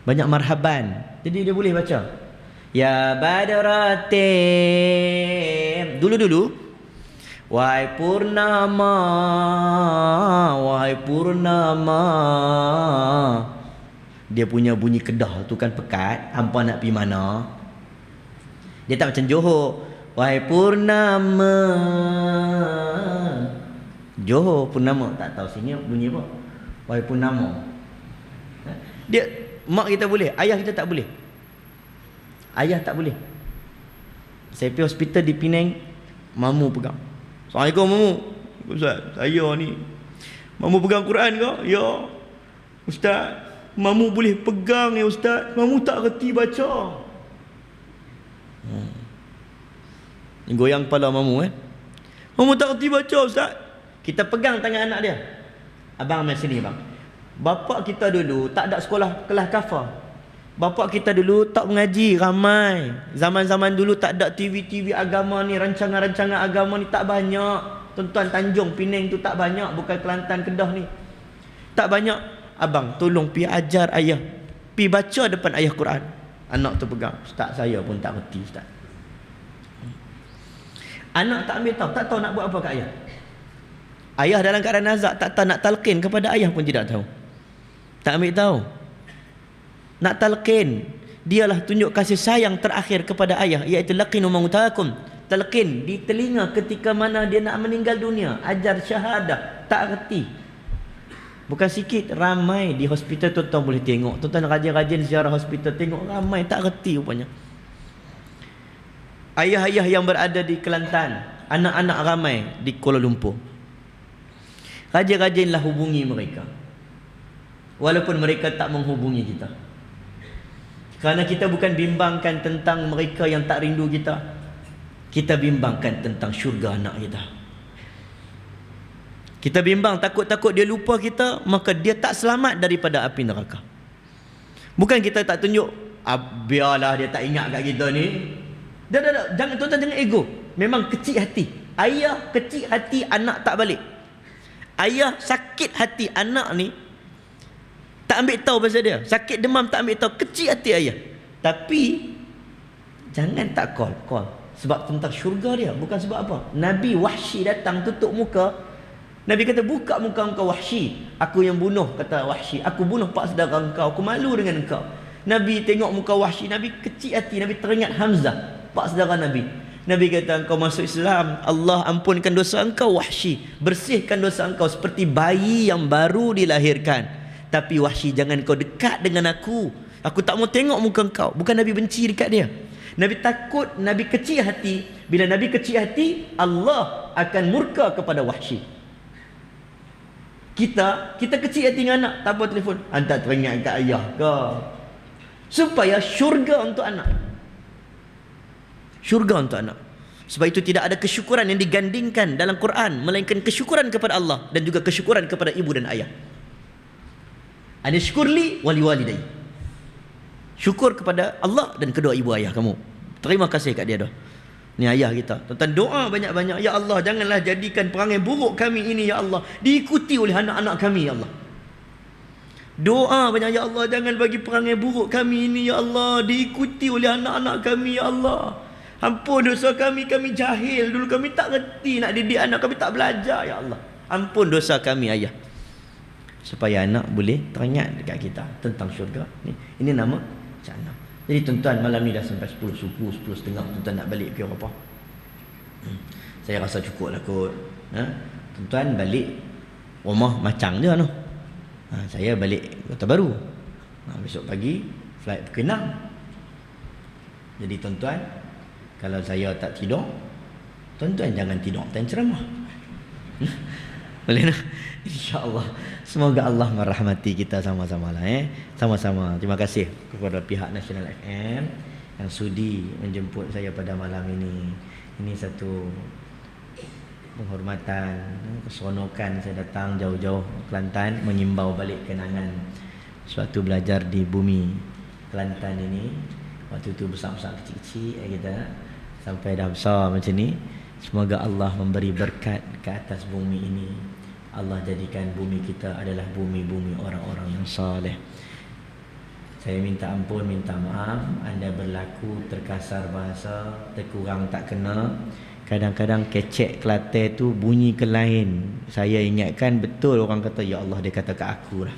Banyak marhaban. Jadi dia boleh baca. Ya Badratim. Dulu-dulu. Wahai Purnama. Wahai Purnama. Dia punya bunyi Kedah tu kan pekat. Hampa nak pergi mana? Dia tak macam Johor. Wahai Purnama. Johor Purnama. Tak tahu sini bunyi apa. Wahai Purnama. Dia, mak kita boleh. Ayah kita tak boleh. Ayah tak boleh. Saya pergi hospital di Penang. Mamu pegang. Assalamualaikum Mamu. Ustaz, saya ni. Mamu pegang Quran ke? Ya. Ustaz, Mamu boleh pegang ya Ustaz. Mamu tak reti baca. Ni goyang kepala Mamu kan. Mamu tak reti baca Ustaz. Kita pegang tangan anak dia. Abang main sini bang. Bapak kita dulu tak ada sekolah kelas kafar. Bapak kita dulu tak mengaji ramai. Zaman-zaman dulu tak ada TV-TV agama ni, rancangan-rancangan agama ni tak banyak. Tuan-tuan Tanjung Penang tu tak banyak, bukan Kelantan Kedah ni. Tak banyak. Abang tolong pi ajar ayah. Pi baca depan ayah Quran. Anak tu pegang. Ustaz saya pun tak reti Ustaz. Anak tak ambil tahu, tak tahu nak buat apa kat ayah. Ayah dalam keadaan nazak, tak tahu nak talqin kepada ayah pun tidak tahu. Tak ambil tahu. Nak talqin, dialah tunjuk kasih sayang terakhir kepada ayah, iaitu laqinu mautakum. Talqin di telinga ketika mana dia nak meninggal dunia. Ajar syahadah, tak reti. Bukan sikit, ramai di hospital tuan-tuan boleh tengok. Tuan-tuan rajin-rajin ziarah hospital, tengok ramai tak reti rupanya. Ayah-ayah yang berada di Kelantan, anak-anak ramai di Kuala Lumpur. Rajin-rajinlah hubungi mereka. Walaupun mereka tak menghubungi kita. Kerana kita bukan bimbangkan tentang mereka yang tak rindu kita. Kita bimbangkan tentang syurga anak kita. Kita bimbang takut-takut dia lupa kita, maka dia tak selamat daripada api neraka. Bukan kita tak tunjuk, biarlah dia tak ingat kat kita ni. Dah. Jangan, tuan-tuan jangan ego. Memang kecil hati. Ayah kecil hati, anak tak balik. Ayah sakit hati, anak ni tak ambil tahu pasal dia. Sakit demam tak ambil tahu. Kecil hati ayah. Tapi jangan tak call. Sebab tentang syurga dia, bukan sebab apa. Nabi Wahsy datang tutup muka. Nabi kata, buka muka engkau Wahsy. Aku yang bunuh, kata Wahsy. Aku bunuh pak saudara engkau. Aku malu dengan engkau. Nabi tengok muka Wahsy. Nabi kecil hati. Nabi teringat Hamzah, pak saudara Nabi. Nabi kata, engkau masuk Islam, Allah ampunkan dosa engkau Wahsy. Bersihkan dosa engkau seperti bayi yang baru dilahirkan. Tapi Wahsy, jangan kau dekat dengan aku. Aku tak mau tengok muka engkau. Bukan Nabi benci dekat dia. Nabi takut, Nabi kecil hati. Bila Nabi kecil hati, Allah akan murka kepada Wahsy. Kita kecil hati dengan anak. Tak apa telefon. Hantar teringat kat ayah ke. Supaya syurga untuk anak. Syurga untuk anak. Sebab itu tidak ada kesyukuran yang digandingkan dalam Quran, melainkan kesyukuran kepada Allah dan juga kesyukuran kepada ibu dan ayah. Anishkurli wali walidai. Syukur kepada Allah dan kedua ibu ayah kamu. Terima kasih kat dia dah. Ni ayah kita. Tuan-tuan doa banyak-banyak. Ya Allah, janganlah jadikan perangai buruk kami ini ya Allah diikuti oleh anak-anak kami ya Allah. Doa banyak, ya Allah, jangan bagi perangai buruk kami ini ya Allah diikuti oleh anak-anak kami ya Allah. Ampun dosa kami jahil. Dulu kami tak reti nak didik anak, kami tak belajar ya Allah. Ampun dosa kami ayah. Supaya anak boleh teringat dekat kita tentang syurga. Ini nama jannah. Jadi tuan-tuan, malam ni dah sampai 10 suku, 10.30. Tuan-tuan nak balik ke apa? Saya rasa cukup lah kot. Tuan-tuan balik rumah macam je no. Saya balik Kota Baru. Besok pagi flight pukul 6. Jadi tuan-tuan, kalau saya tak tidur, tuan-tuan jangan tidur dan ceramah. Boleh nak? InsyaAllah. Semoga Allah merahmati kita sama-sama lah. Sama-sama. Terima kasih kepada pihak Nasional FM yang sudi menjemput saya pada malam ini. Ini satu penghormatan, keseronokan saya datang jauh-jauh Kelantan mengimbau balik kenangan suatu belajar di bumi Kelantan ini. Waktu itu besar-besar kecil-kecil kita sampai dah besar macam ni. Semoga Allah memberi berkat ke atas bumi ini. Allah jadikan bumi kita adalah bumi-bumi orang-orang yang saleh. Saya minta ampun, minta maaf anda berlaku terkasar bahasa, terkurang tak kena. Kadang-kadang kecek Kelantan tu bunyi ke lain. Saya ingatkan betul orang kata ya Allah, dia kata ke aku lah.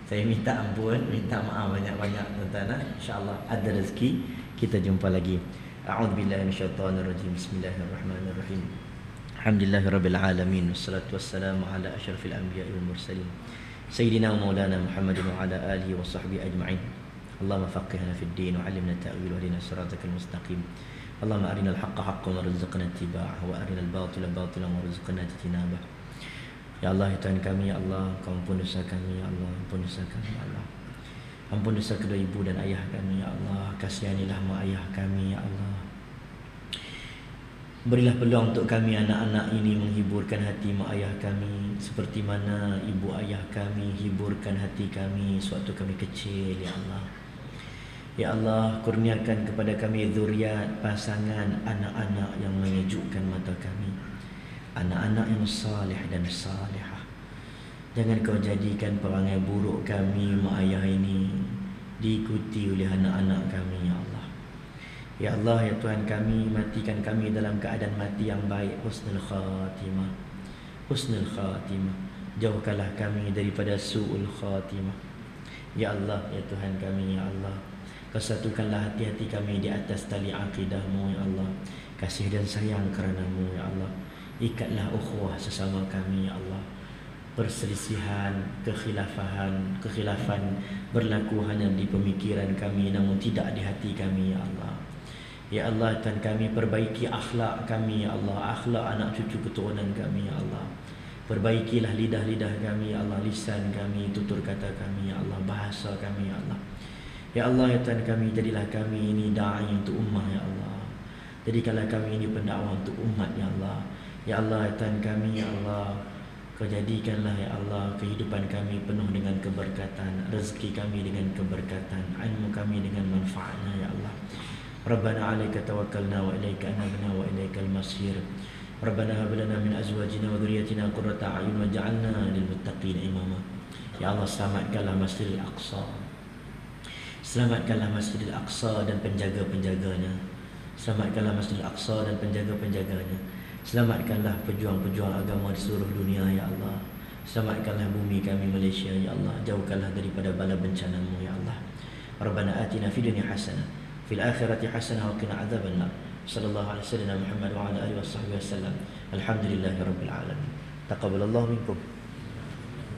Saya minta ampun, minta maaf banyak-banyak tuan-tuan. InsyaAllah ada rezeki kita jumpa lagi. A'udzubillahi minasyaitonirrajim. Bismillahirrahmanirrahim. Alhamdulillahirabbil alamin wassalatu wassalamu ala asyrafil anbiya'i wal mursalin sayyidina wa maulana Muhammadin wa ala alihi wa sahbihi ajma'in. Allahumma faqihna fid din wa 'allimna ta'wil wa hdina siratal mustaqim. Allahumma arinal haqqa haqqan warzuqna ittiba'ah wa arinal batila batilan warzuqna ijtinabah. Ya Allah, ya Tuhan kami, ya Allah, Kau ampun dosa kami, ya Allah, ampun dosa kami, ya Allah. Ampun dosa kedua ibu dan ayah kami, ya Allah. Kasihanilah mak ayah kami, ya Allah. Berilah peluang untuk kami anak-anak ini menghiburkan hati mak ayah kami seperti mana ibu ayah kami hiburkan hati kami sewaktu kami kecil, ya Allah. Ya Allah, kurniakan kepada kami zuriat, pasangan, anak-anak yang menyejukkan mata kami. Anak-anak yang salih dan salihah. Jangan Kau jadikan perangai buruk kami mak ayah ini diikuti oleh anak-anak kami, ya Allah. Ya Allah, ya Tuhan kami, matikan kami dalam keadaan mati yang baik, husnul khatimah. Husnul khatimah. Jauhkanlah kami daripada su'ul khatimah. Ya Allah, ya Tuhan kami, ya Allah, Kau satukanlah hati-hati kami di atas tali akidah-Mu, ya Allah. Kasih dan sayang kerana-Mu, ya Allah. Ikatlah ukhuwah sesama kami, ya Allah. Perselisihan, kekhilafan berlaku hanya di pemikiran kami namun tidak di hati kami, ya Allah. Ya Allah, Tuhan kami, perbaiki akhlak kami, ya Allah. Akhlak anak cucu keturunan kami, ya Allah. Perbaikilah lidah-lidah kami, ya Allah. Lisan kami, tutur kata kami, ya Allah. Bahasa kami, ya Allah. Ya Allah, ya Tuhan kami, jadilah kami ini da'i untuk ummah, ya Allah. Jadikanlah kami ini pendakwah untuk umat, ya Allah. Ya Allah, ya Tuhan kami, ya Allah, Kau jadikanlah, ya Allah, kehidupan kami penuh dengan keberkatan, rezeki kami dengan keberkatan, ilmu kami dengan manfaatnya, ya Allah. Rabbana 'alaika tawakkalna wa ilaika anabna wa ilaikal masir. Rabbana hab lana min azwajina wa dhurriyyatina qurrata a'yun waj'alna lil muttaqina imama. Ya Allah, selamatkanlah Masjidil Aqsa. Selamatkanlah Masjidil Aqsa dan penjaga-penjaganya. Selamatkanlah Masjidil Aqsa dan penjaga-penjaganya. Selamatkanlah pejuang-pejuang agama di seluruh dunia, ya Allah. Selamatkanlah bumi kami Malaysia, ya Allah. Jauhkanlah daripada bala bencana-Mu, ya Allah. Rabbana atina fid dunya hasanah fil akhirati hasanah wa qina adzabannar. Sallallahu alaihi wasallam Muhammad wa ala alihi washabbihi wasallam. Alhamdulillahirabbil alamin. Taqabbalallahu minkum.